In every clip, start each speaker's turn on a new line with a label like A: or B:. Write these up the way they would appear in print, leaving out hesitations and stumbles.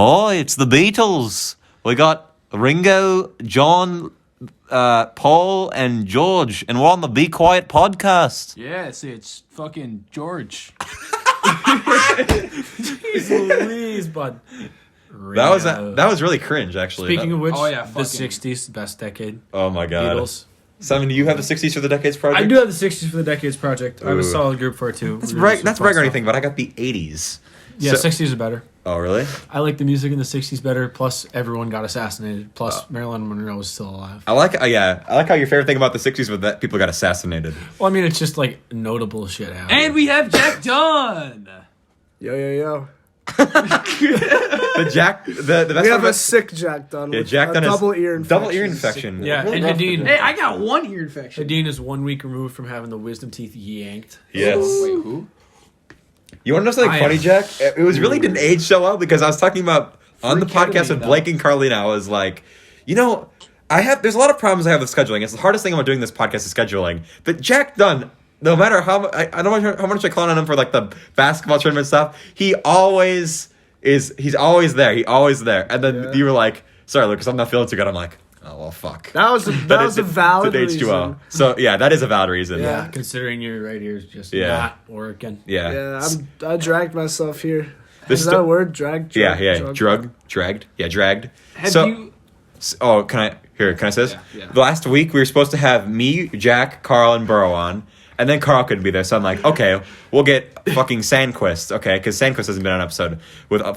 A: Oh, it's the Beatles. We got Ringo, John, Paul, and George, and we're on the Be Quiet podcast.
B: Yes, it's fucking George.
C: Jeez Louise, bud.
A: That was really cringe, actually.
C: Speaking of which,
B: the
C: the 60s, best decade.
A: Oh my god.
C: Beatles.
A: Simon, do you have the 60s for the Decades project?
C: I do have the 60s for the Decades project. I have a solid group for it, too.
A: That's right. That's brag or anything, but I got the 80s.
C: Yeah, 60s are better.
A: Oh, really?
C: I like the music in the 60s better, plus everyone got assassinated, plus Marilyn Monroe was still alive.
A: I like how your favorite thing about the 60s was that people got assassinated.
C: Well, I mean, it's just like notable shit happened.
B: And we have Jack Dunn.
D: Yo.
A: The best
D: We have a sick Jack Dunn.
A: Yeah, Jack Dunn
D: double ear infection.
A: Double ear infection.
C: Yeah, and Hadeen.
B: Hey, I got 1 ear infection.
C: Hadeen is 1 week removed from having the wisdom teeth yanked.
A: Yes.
B: Wait, who?
A: You want to know something funny, Jack? It was really didn't age so well because I was talking about on the podcast with Blake and Carlina. I was like, there's a lot of problems I have with scheduling. It's the hardest thing about doing this podcast is scheduling. But Jack Dunn, no matter how much I clown on him for like the basketball tournament stuff, he's always there. He's always there. And then you were like, sorry, Lucas, I'm not feeling too good. I'm like, oh, well, fuck.
D: That was a valid reason.
A: Well. So, yeah, that is a valid reason.
C: Yeah, considering your right ear is just not working.
A: Yeah.
D: I dragged myself here.
A: This
D: is that a word? Dragged?
A: Dragged. Yeah, dragged.
B: Can
A: I say this?
B: Yeah.
A: Last week, we were supposed to have me, Jack, Carl, and Burow on. And then Carl couldn't be there, so I'm like, okay, we'll get fucking Sandquist, okay, because Sandquist hasn't been on an episode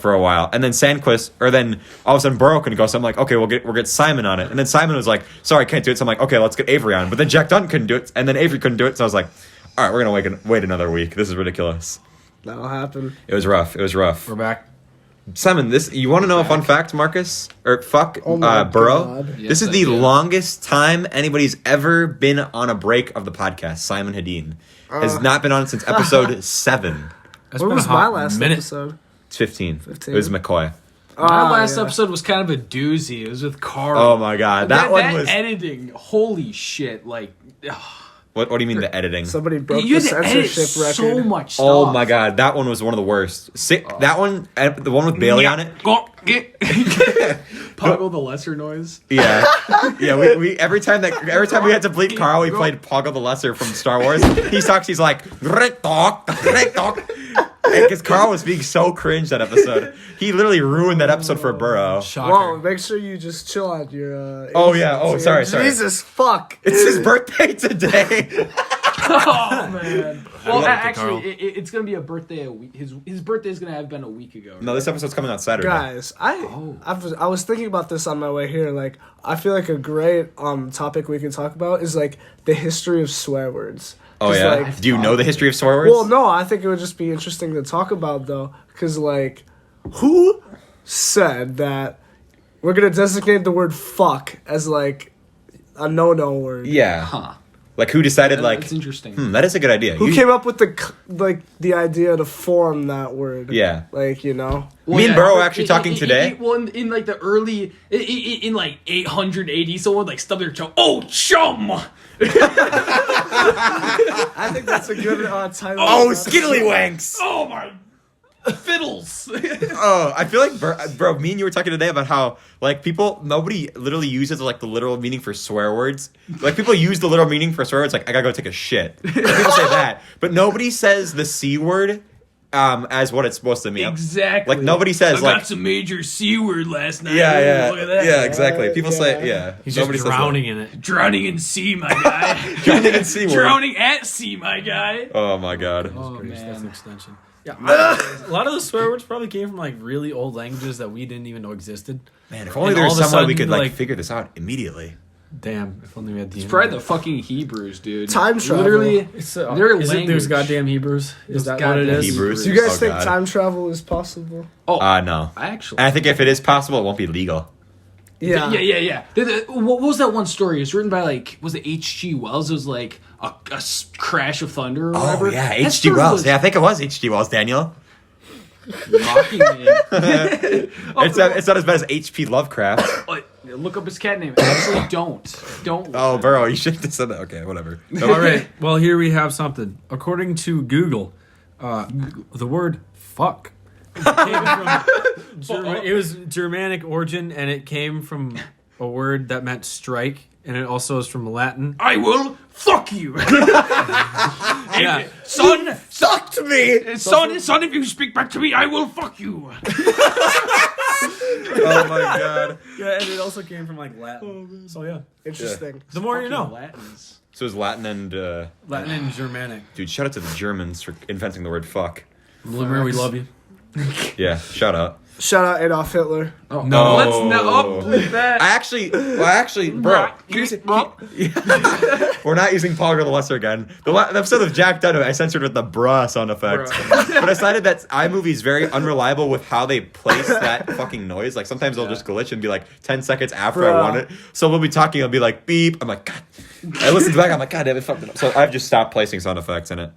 A: for a while. And then then all of a sudden Burow couldn't go, so I'm like, okay, we'll get Simon on it. And then Simon was like, sorry, can't do it. So I'm like, okay, let's get Avery on. But then Jack Dunn couldn't do it, and then Avery couldn't do it. So I was like, all right, we're gonna wait another week. This is ridiculous.
D: That'll happen.
A: It was rough.
C: We're back.
A: Simon, you want to know a fun fact, Marcus? Or Burow?
B: Yes,
A: this is the longest time anybody's ever been on a break of the podcast. Simon Hadeen has not been on since episode 7.
C: That's
D: What
C: been
D: was
C: a hot
D: my last
C: minute.
D: episode?
A: It's 15.
D: 15.
A: It was McCoy.
B: My last episode was kind of a doozy. It was with Carl.
A: Oh my god, that one was.
B: editing. Holy shit! Like,
A: What do you mean the editing?
D: Somebody broke
B: you
D: the
B: had to edit
D: censorship record.
B: so much stuff.
A: Oh my god, that one was one of the worst. That one, the one with Bailey on it.
B: Poggle the lesser noise.
A: Yeah, We every time we had to bleep Carl, we played Poggle the Lesser from Star Wars. He talks. He's like, because Carl was being so cringe that episode. He literally ruined that episode for Burow.
C: Shocker.
D: Whoa, make sure you just chill on your...
A: Oh, yeah. Oh, sorry.
D: Jesus, fuck.
A: It's his birthday today.
B: Oh man. Well,
C: like it,
B: actually,
C: Carl.
B: it's gonna be a birthday a week. His birthday is gonna have been a week ago. Right?
A: No, this episode's coming out Saturday.
D: Guys, I was thinking about this on my way here. Like, I feel like a great topic we can talk about is like the history of swear words.
A: Oh yeah.
D: Like,
A: do you know the history of swear words?
D: well, no, I think it would just be interesting to talk about though, because like, who said that we're gonna designate the word fuck as like a no word?
A: Yeah.
B: Huh.
A: Like who decided? Like
B: That's interesting.
A: that is a good idea.
D: Who came up with the idea to form that word?
A: Yeah.
D: Like, you know.
A: Me and Burow actually talking today.
B: Well, in like the early, in like 800 AD, someone like stubbed their toe. Oh, chum!
D: I think that's a good title.
A: Oh, skiddlywanks!
B: Oh my fiddles!
A: Oh, I feel like, bro, me and you were talking today about how, like, nobody literally uses, like, the literal meaning for swear words. Like, people use the literal meaning for swear words, like, I gotta go take a shit. Like, people say that. But nobody says the C word as what it's supposed to mean.
B: Exactly.
A: Like, nobody says,
B: I got some major C word last night.
A: Yeah.
B: Look at that.
A: Yeah, exactly. People say, yeah.
C: He's
A: nobody
C: just
A: says
C: drowning in it.
B: Drowning in C, my guy.
A: Drowning in C word.
B: Drowning at C, my guy.
A: Oh, my God.
B: Oh,
C: That's an
B: man.
C: extension. Yeah, a lot of the swear words probably came from like really old languages that we didn't even know existed.
A: Man, if only
C: And
A: there was
C: all of a
A: some way we
C: sudden,
A: could, like,
C: like-
A: figure this out immediately.
C: Damn, if only we had the
B: It's probably the fucking Hebrews, dude.
D: Time travel.
B: Literally,
C: It's
B: their
C: is it, there's
B: language.
C: goddamn Hebrews. Is that what
B: goddamn
C: it is?
A: Hebrews.
D: Do you guys
A: Oh,
D: think
A: God.
D: time travel is possible?
B: Oh,
A: No.
B: actually.
A: And I think if it is possible, it won't be legal.
D: Yeah.
B: Yeah. What was that one story? It was written by, like, was it H.G. Wells? It was, like, a crash of thunder or whatever.
A: Oh, yeah,
B: That
A: H.G.
B: story
A: Wells.
B: was
A: Yeah, I think it was H.G. Wells, Daniel.
B: mocking me.
A: It's not as bad as H.P. Lovecraft.
B: Look up his cat name. Actually, don't.
A: Oh, Burow, you shouldn't have said that. Okay, whatever.
C: All right. Well, here we have something. According to Google, the word "fuck" It was Germanic origin, and it came from a word that meant strike, and it also is from Latin.
B: I will fuck you.
C: Yeah.
B: Son,
D: Sucked me.
B: son, if you speak back to me, I will fuck you.
A: Oh my god.
C: Yeah, and it also came from like Latin. So yeah,
D: Interesting.
C: the more you know.
B: Latins.
A: So it's Latin and
C: Latin and Germanic.
A: dude, shout out to the Germans for inventing the word fuck.
C: Limmer, we love you.
A: Yeah, shout out.
D: Shout out Adolf Hitler.
B: Oh,
A: No.
B: let's not bleep that.
A: I actually, bro, we're not using Paul the Lesser again. The episode of Jack Dunham, I censored with the bruh sound effect. But I decided that iMovie is very unreliable with how they place that fucking noise. Like, sometimes they'll just glitch and be like 10 seconds after I want it. So we'll be talking, I'll be like, beep. I'm like, God. I listened back, I'm like, God damn it, fucked it up. So I've just stopped placing sound effects in it.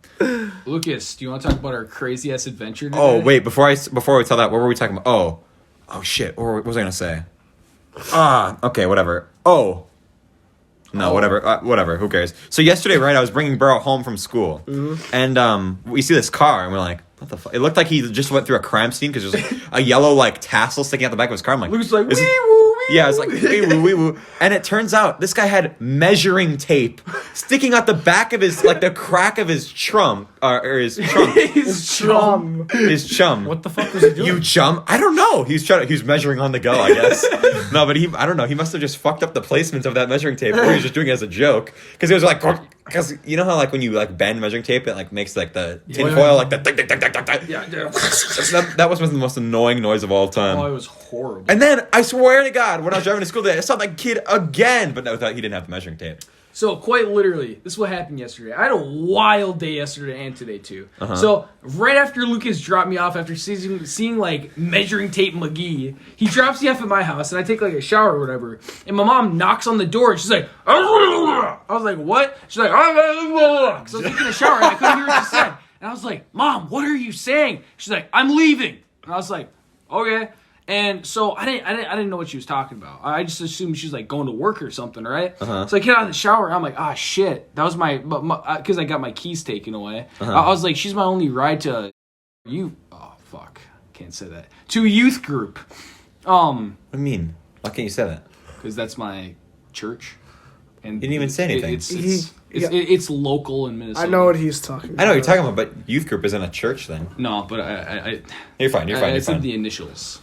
B: Lucas, do you want to talk about our crazy ass adventure today?
A: Oh, wait, before we tell that, what were we talking about? Oh shit, what was I gonna say? Okay, whatever. Whatever, who cares? So yesterday, right, I was bringing Burow home from school, and we see this car, and we're like, what the fuck? It looked like he just went through a crime scene, because there's like a yellow, like, tassel sticking out the back of his car. I'm like,
B: Lucas like,
A: is it-
B: wee woo, wee
A: Yeah, it's like, wee woo, wee woo. And it turns out this guy had measuring tape sticking out the back of his, like, the crack of his trunk, or his trunk.
B: His chum.
A: His chum.
C: What the fuck was he doing?
A: You chum? I don't know. He was measuring on the go, I guess. No, but I don't know. He must have just fucked up the placement of that measuring tape, or he was just doing it as a joke. Because it was like, because you know how like when you like bend measuring tape, it like makes like the tin foil like the tick, tick, tick, tick, tick, tick.
B: Yeah.
A: That was the most annoying noise of all time.
B: Oh, it was horrible.
A: And then I swear to God, when I was driving to school today, I saw that kid again, but no, he didn't have the measuring tape.
B: So quite literally, this is what happened yesterday. I had a wild day yesterday and today too. So right after Lucas dropped me off after seeing like measuring tape McGee, he drops me off at my house and I take like a shower or whatever. And my mom knocks on the door and she's like, I was like, what? She's like, because I was taking a shower and I couldn't hear what she said. And I was like, Mom, what are you saying? She's like, I'm leaving. And I was like, okay. And so I didn't know what she was talking about. I just assumed she was like going to work or something, right? So I get out of the shower and I'm like, shit, that was my because I got my keys taken away. I was like, she's my only ride to you. Oh fuck, can't say that to a youth group.
A: What do you mean? Why can't you say that?
B: Because that's my church. And
A: You didn't even say anything.
B: It's local in Minnesota.
D: I know what he's talking about.
A: I know what you're talking about, but youth group isn't a church then.
B: No, but I
A: You're fine.
B: I said the initials.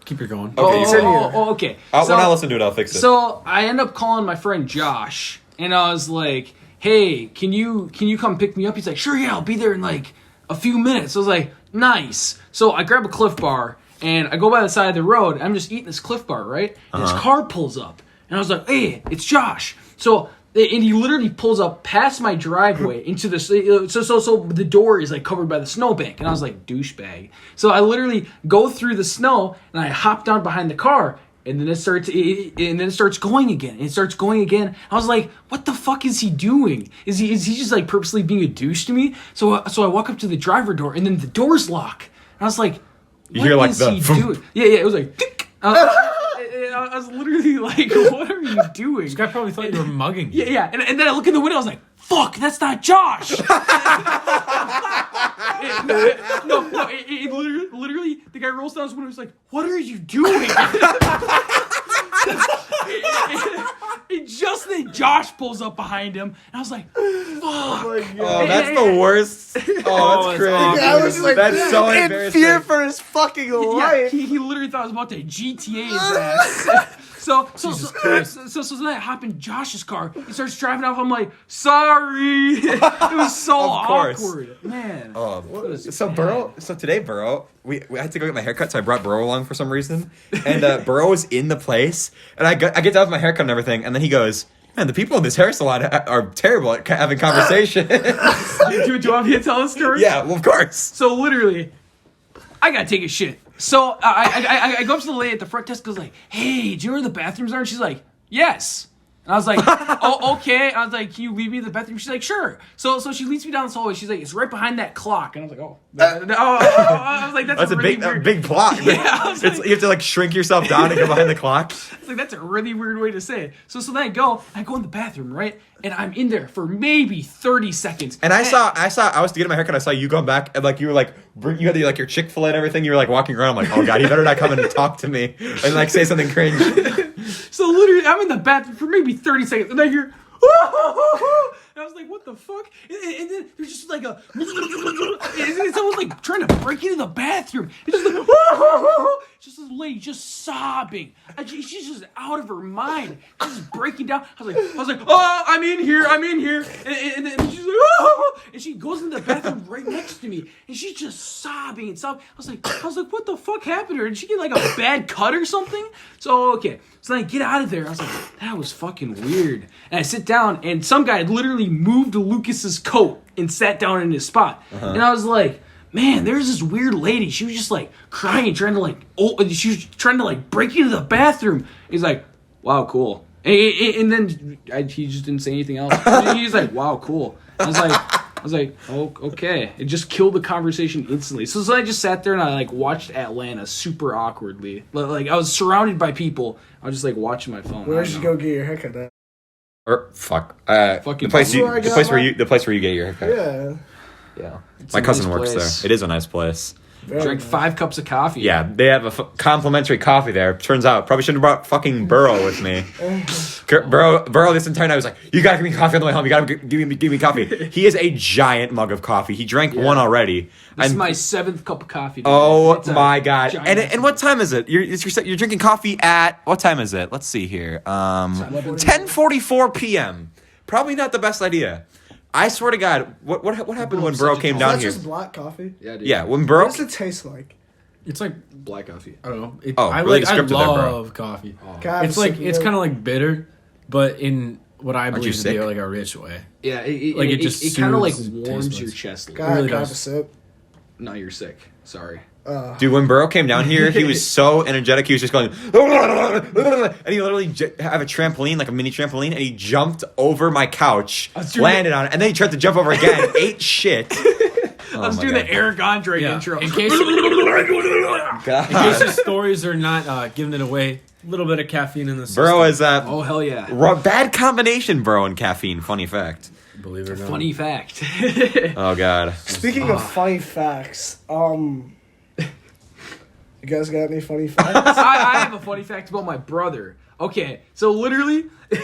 C: Keep it going.
A: Okay, you said
B: okay.
A: when I listen to it, I'll fix it.
B: So I end up calling my friend Josh, and I was like, "Hey, can you come pick me up?" He's like, "Sure, yeah, I'll be there in like a few minutes." I was like, "Nice." So I grab a Cliff Bar and I go by the side of the road. I'm just eating this Cliff Bar, right? And his car pulls up, and I was like, "Hey, it's Josh." So. And he literally pulls up past my driveway into the so the door is like covered by the snowbank, and I was like douchebag. So I literally go through the snow and I hop down behind the car, and then it starts going again. It starts going again. I was like, what the fuck is he doing? Is he just like purposely being a douche to me? So I walk up to the driver door, and then the doors lock. And I was like, what is he doing? Yeah, it was like. Tick. I was literally like, what are you doing?
C: This guy probably thought you were mugging.
B: Yeah. And then I look in the window, I was like, fuck, that's not Josh. Literally, the guy rolls down his window, he's like, what are you doing? And just then Josh pulls up behind him, and I was like, fuck.
A: Oh, that's the worst. Oh, that's crazy.
D: I was like,
A: that's so
D: in
A: embarrassing.
D: fear for his fucking life.
B: He literally thought I was about to GTA his ass. So then I hop in Josh's car. He starts driving off. I'm like, sorry. It was so awkward, man.
A: So today, Burow, we had to go get my haircut, so I brought Burow along for some reason. And Burow was in the place, and I get done with my haircut and everything, and then he goes, man, the people in this hair salon are terrible at having conversation.
B: Do you want me to tell a story?
A: Yeah, well, of course.
B: So literally, I gotta take a shit. So I go up to the lady at the front desk, goes like, hey, do you know where the bathrooms are? And she's like, yes. And I was like, oh, okay. I was like, can you lead me to the bathroom? She's like, sure. So she leads me down this hallway. She's like, it's right behind that clock. And I was like, I was like, that's
A: a
B: really
A: big,
B: weird.
A: big plot.
B: Yeah,
A: You have to like shrink yourself down and go behind the clock.
B: It's like, that's a really weird way to say it. So then I go in the bathroom, right? And I'm in there for maybe 30 seconds.
A: And I was getting my haircut. I saw you going back, and like you were like, you had like your Chick-fil-A and everything. You were like walking around. I'm like, oh god, you better not come in and talk to me and like say something cringe.
B: So literally, I'm in the bathroom for maybe 30 seconds, and I hear, and I was like, what the fuck? And then there's just like it's someone like trying to break into the bathroom. It's just like, just this lady just sobbing. She's just out of her mind. She's just breaking down. I was like, oh, I'm in here. And then she's like, oh, and she goes into the bathroom right next to me, and she's just sobbing and sobbing. I was like, what the fuck happened to her? Did she get like a bad cut or something? So then I get out of there. I was like, that was fucking weird. And I sit down, and some guy had literally moved Lucas's coat and sat down in his spot. And I was like, man, there's this weird lady. She was just like crying, trying to like break into the bathroom. He's like, wow, cool. And then he just didn't say anything else. He's like, wow, cool. I was like, oh, okay. It just killed the conversation instantly. So I just sat there and I like watched Atlanta super awkwardly. Like I was surrounded by people. I was just like watching my phone.
D: Where did you go get your haircut at?
A: Or fuck,
B: Fucking
A: the place where you get your haircut.
D: Yeah.
A: My cousin
B: nice
A: works
B: place.
A: there. It is a nice place.
B: Drank 5 cups of coffee.
A: Yeah, they have a complimentary coffee there. Turns out, probably shouldn't have brought fucking Burow with me. Burow this entire night was like, you gotta give me coffee on the way home. You gotta give me coffee. He is a giant mug of coffee. He drank one already.
B: This is my 7th cup of coffee today.
A: Oh my god!
B: giant-
A: And what time is it? You're drinking coffee at what time is it? Let's see here. 10:44 p.m. Probably not the best idea. I swear to God, what happened when Burow came down
D: That's
A: here?
D: just black coffee.
B: Yeah, dude.
A: Yeah, when
D: What
A: Burow.
D: does it taste like?
C: It's like,
B: Black coffee.
C: I don't know.
A: Oh, really
C: I
A: descriptive there, bro.
C: love coffee.
D: God,
C: It's like, it's kind of like bitter, but in what I
A: you
C: believe to
A: sick?
C: be like a rich way.
B: Yeah,
C: Like, it just
B: it kind of like
C: soothes
B: warms
C: taste
B: your
C: buds.
B: chest.
D: God,
C: really
D: can I have a
C: does.
D: sip?
B: No, you're sick. Sorry.
A: Dude, when Burow came down here, he was so energetic. He was just going, and he literally have a trampoline, like a mini trampoline, and he jumped over my couch, landed on it, and then he tried to jump over again, ate shit.
B: I was doing the Eric Andre intro.
C: In case the stories are not giving it away, a little bit of caffeine in the system.
A: Burow is
B: Oh, hell yeah.
A: bad combination, Burow and caffeine. Funny fact.
C: Believe it or not.
B: Funny fact.
A: Oh god.
D: Speaking of funny facts, you guys got any funny facts?
B: I have a funny fact about my brother. Okay, so literally, this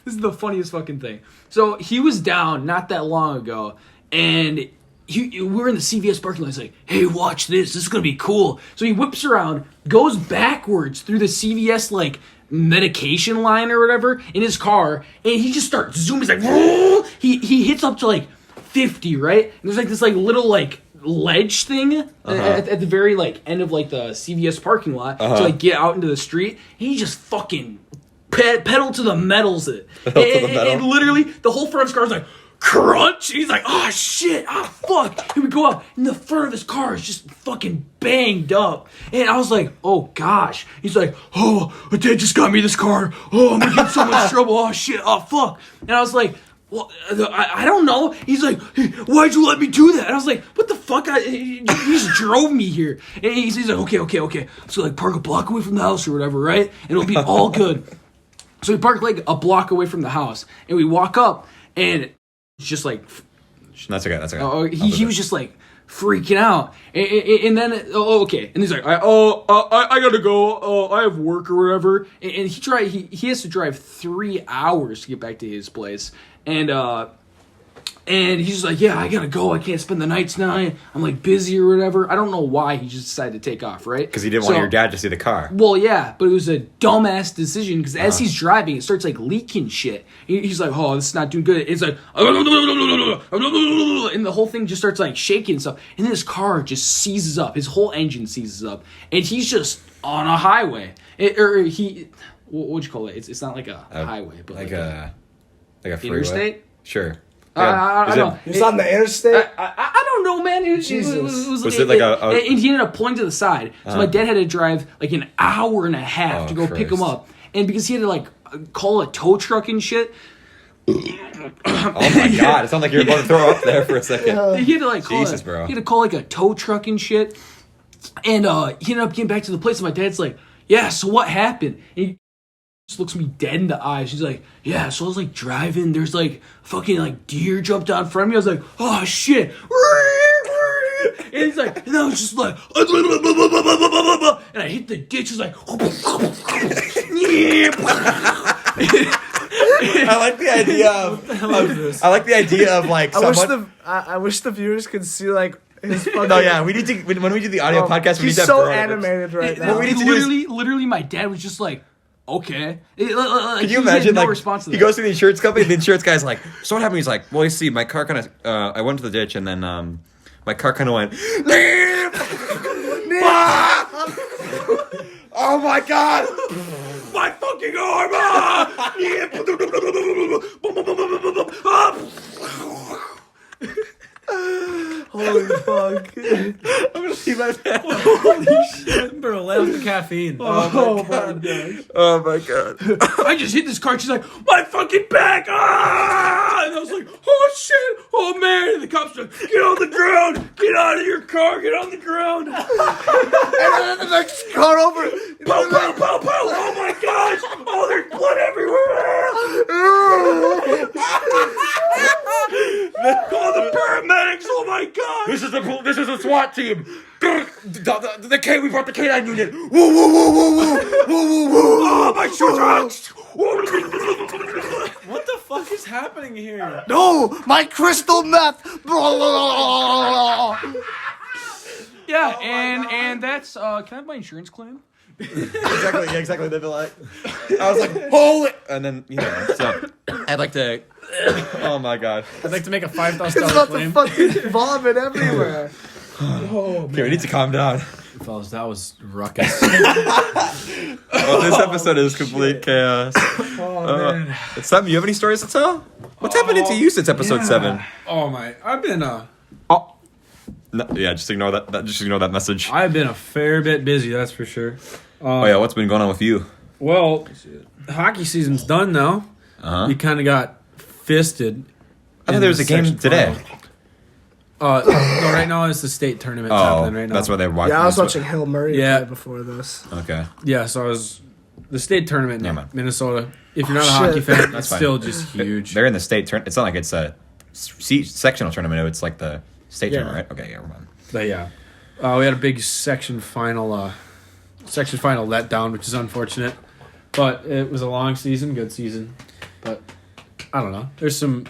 B: is the funniest fucking thing. So he was down not that long ago, and we were in the CVS parking lot. He's like, hey, watch this. This is going to be cool. So he whips around, goes backwards through the CVS, like, medication line or whatever in his car, and he just starts zooming. He's like, whoa! He hits up to, like, 50, right? And there's, like, this, like, little, like, ledge thing at the very, like, end of, like, the CVS parking lot to, like, get out into the street. And he just fucking pedal to the metals it. And literally, the whole front of his car is like, crunch! And he's like, oh shit, oh fuck! And we go out, and the front of his car is just fucking banged up. And I was like, oh gosh. He's like, oh, my dad just got me this car. Oh, I'm gonna get in so much trouble. Oh shit, oh fuck. And I was like, well, I don't know. He's like, hey, why'd you let me do that? And I was like, what the fuck? You just drove me here. And he's like, okay. So like park a block away from the house or whatever, right? And it'll be all good. So we park like a block away from the house, and we walk up, and it's just like,
A: That's okay.
B: oh, he was just like freaking out, and then okay, and he's like, I gotta go. Oh, I have work or whatever, and he has to drive 3 hours to get back to his place, and he's just like, yeah, I gotta go. I can't spend the night tonight. I'm like busy or whatever. I don't know why he just decided to take off, right?
A: Because he didn't want your dad to see the car.
B: Well, yeah, but it was a dumbass decision because as he's driving, it starts like leaking shit. He's like, oh, this is not doing good. It's like, and the whole thing just starts like shaking and stuff. And then his car just seizes up. His whole engine seizes up. And he's just on a highway. What'd you call it? It's not like a highway, but like a
A: freeway.
B: interstate?
A: Sure.
B: I don't know.
D: It's on the interstate?
B: I don't know, man. It
A: Was it like
B: and he ended up pulling to the side. So my dad had to drive like an hour and a half to go pick him up. And because he had to like call a tow truck and shit.
A: Oh my god! It sounded like you were about to throw up there for a second.
B: He had to like call
A: Jesus, bro.
B: He had to call like a tow truck and shit. And he ended up getting back to the place, and my dad's like, "Yeah, so what happened?" And he just looks me dead in the eyes. He's like, "Yeah, so I was like driving. There's like fucking like deer jumped out in front of me. I was like, oh shit." And he's like, and I was just like, and I hit the ditch. It's like,
A: I like the idea of. I like the idea of like.
D: I wish the viewers could see like his fucking.
A: No, yeah, we need to when we do the audio podcast. We need
D: He's
A: to have
D: so
A: Burow.
D: animated right now.
A: What we need to do is-
B: literally, my dad was just like, okay.
A: Can you imagine?
B: No
A: Like
B: response to
A: he
B: that.
A: goes to the insurance company. The insurance guy's like, "So what happened?" He's like, "Well, you see, my car kind of. I went to the ditch, and then my car kind of went. Oh my god! My fucking arm!
D: Holy fuck!
A: I'm gonna see my dad.
C: Holy shit, bro! Let off the caffeine.
D: Oh my gosh!
A: Oh my god!
B: I just hit this car. She's like, my fucking back! Ah! And I was like, oh shit! Oh man! And the cops are like, get on the ground! Get out of your car! Get on the ground!
D: And then the next car over.
B: Pow, pow, pow, pow! Oh my gosh! Oh, there's blood everywhere! Call the paramedics! Oh my god!
A: This is a SWAT team. The K. We brought the K9 unit. Woo woo woo woo woo woo woo woo!
B: Oh my shoes!
C: What the fuck is happening here?
D: No, my crystal meth.
B: Yeah, and that's can I have my insurance claim?
A: Exactly. They'd be like, I was like, holy, and then so I'd like to. Oh my god.
C: I'd like to make a $5,000
D: It's about to
C: claim.
D: fucking vomit everywhere.
A: Okay, we need to calm down.
C: Fellas, that was ruckus.
A: Well, this episode is complete chaos.
C: Man.
A: Sam, you have any stories to tell? What's happening to you since episode 7?
C: Oh my! I've been
A: No, yeah, just ignore that. Just ignore that message.
C: I've been a fair bit busy, that's for sure.
A: Oh yeah, what's been going on with you?
C: Well, hockey season's done now.
A: Uh-huh.
C: We kind of got fisted.
A: I thought there was a game today.
C: No, right now it's the state tournament happening right now.
A: That's why they're watching.
D: Yeah, I was watching Hail Murray
C: Yeah.
D: play before this.
A: Okay.
C: Yeah, so I was the state tournament
A: Yeah,
C: in
A: man.
C: Minnesota. If you're not a
D: Shit.
C: hockey fan,
A: That's
C: it's
A: fine.
C: still just huge.
A: They're in the state tournament. It's not like it's a sectional tournament. It's like the state
D: Yeah.
A: tournament, right? Okay, yeah, we're on.
C: But yeah, we had a big section final letdown, which is unfortunate. But it was a long season, good season. But I don't know. There's some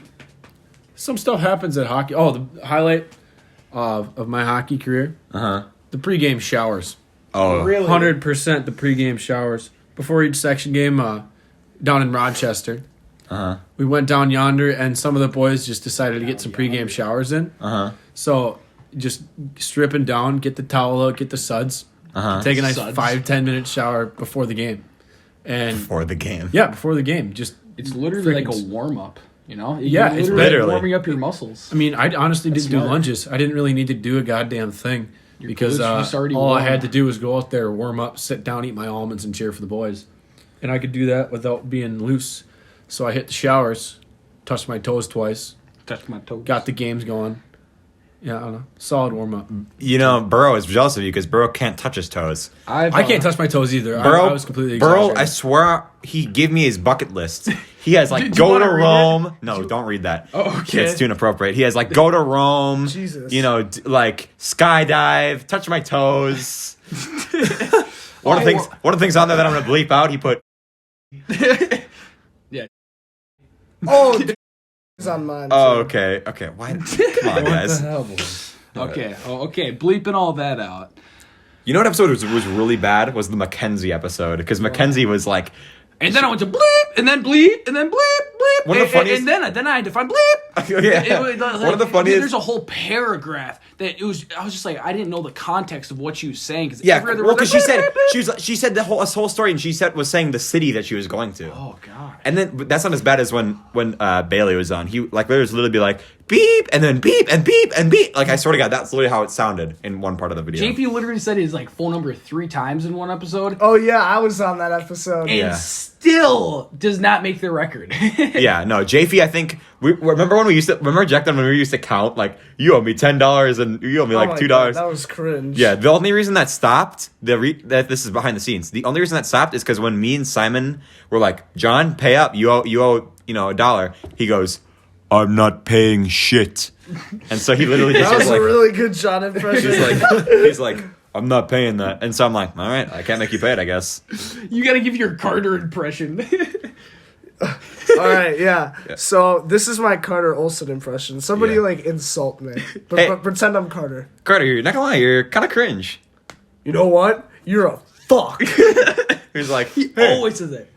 C: stuff happens at hockey. Oh, the highlight of my hockey career, the pregame showers.
A: Oh,
D: Really?
C: 100% the pregame showers before each section game. Down in Rochester, we went down yonder, and some of the boys just decided to get some pregame showers in. So just stripping down, get the towel out, get the suds, take a nice
B: Suds.
C: 5-10 minute shower before the game, and
A: for the game.
C: yeah, before the game. Just
B: It's literally like a
C: Friggin'
B: warm up, you know?
C: Yeah,
B: You're
C: it's
A: literally-
B: warming up your muscles.
C: I mean, I honestly didn't do
B: smart.
C: lunges. I didn't really need to do a goddamn thing because
B: glutes were just already
C: all I
B: warm.
C: had to do was go out there, warm up, sit down, eat my almonds, and cheer for the boys. And I could do that without being loose. So I hit the showers, touched my toes twice,
B: Touch my toes.
C: got the games going. Yeah, I don't know. Solid warm up.
A: You know, Burow is jealous of you because Burow can't touch his toes.
B: I
C: I can't touch my toes either.
A: Burow,
C: I was completely
A: Burow,
C: exaggerating.
A: I swear he gave me his bucket list. He has like
B: Do you
A: go to
B: wanna read
A: Rome. No, don't read that.
B: Oh, okay.
A: It's too inappropriate. He has like go to Rome.
D: Jesus.
A: You know, like skydive, touch my toes. One of the things on there that I'm gonna bleep out. He put.
D: Oh, it's on mine.
A: Oh,
D: too.
A: okay. Why? Come on,
C: What
A: guys.
C: the hell, boys?
B: Okay, bleeping all that out.
A: You know what episode was really bad? Was the Mackenzie episode because Mackenzie was like.
B: And then I went to bleep, and then bleep, and then bleep, bleep.
A: One of the funniest-
B: And then I had to find bleep.
A: Yeah. One of the funniest.
B: There's a whole paragraph that it was. I was just like, I didn't know the context of what she was saying. Cause
A: Yeah, well, because she said the whole story, and she was saying the city that she was going to.
B: Oh God.
A: And then but that's not as bad as when Bailey was on. He like there was literally be like beep and then beep and beep and beep. Like I swear to God, that's literally how it sounded in one part of the video.
B: JP literally said his like phone number 3 times in one episode.
D: Oh yeah, I was on that episode.
B: And
A: Yeah.
B: still does not make the record.
A: Yeah, no, JP. I think remember when we used to Jack when we used to count like you owe me $10 and you owe me like
D: my
A: $2.
D: God, that was cringe.
A: Yeah, the only reason that stopped, that this is behind the scenes. The only reason that stopped is because when me and Simon were like, John, pay up. You owe $1. He goes, I'm not paying shit. And so he literally just
D: That was
A: like,
D: a really good John impression.
A: he's like, I'm not paying that. And so I'm like, all right, I can't make you pay it, I guess.
B: You gotta give your Carter impression.
D: All right, yeah. So this is my Carter Olsen impression. Somebody
A: Yeah.
D: like insult me,
A: Hey.
D: but pretend I'm Carter.
A: Carter, you're not gonna lie, you're kind of cringe.
D: You know what? You're a fuck.
A: He's like,
B: Always says it.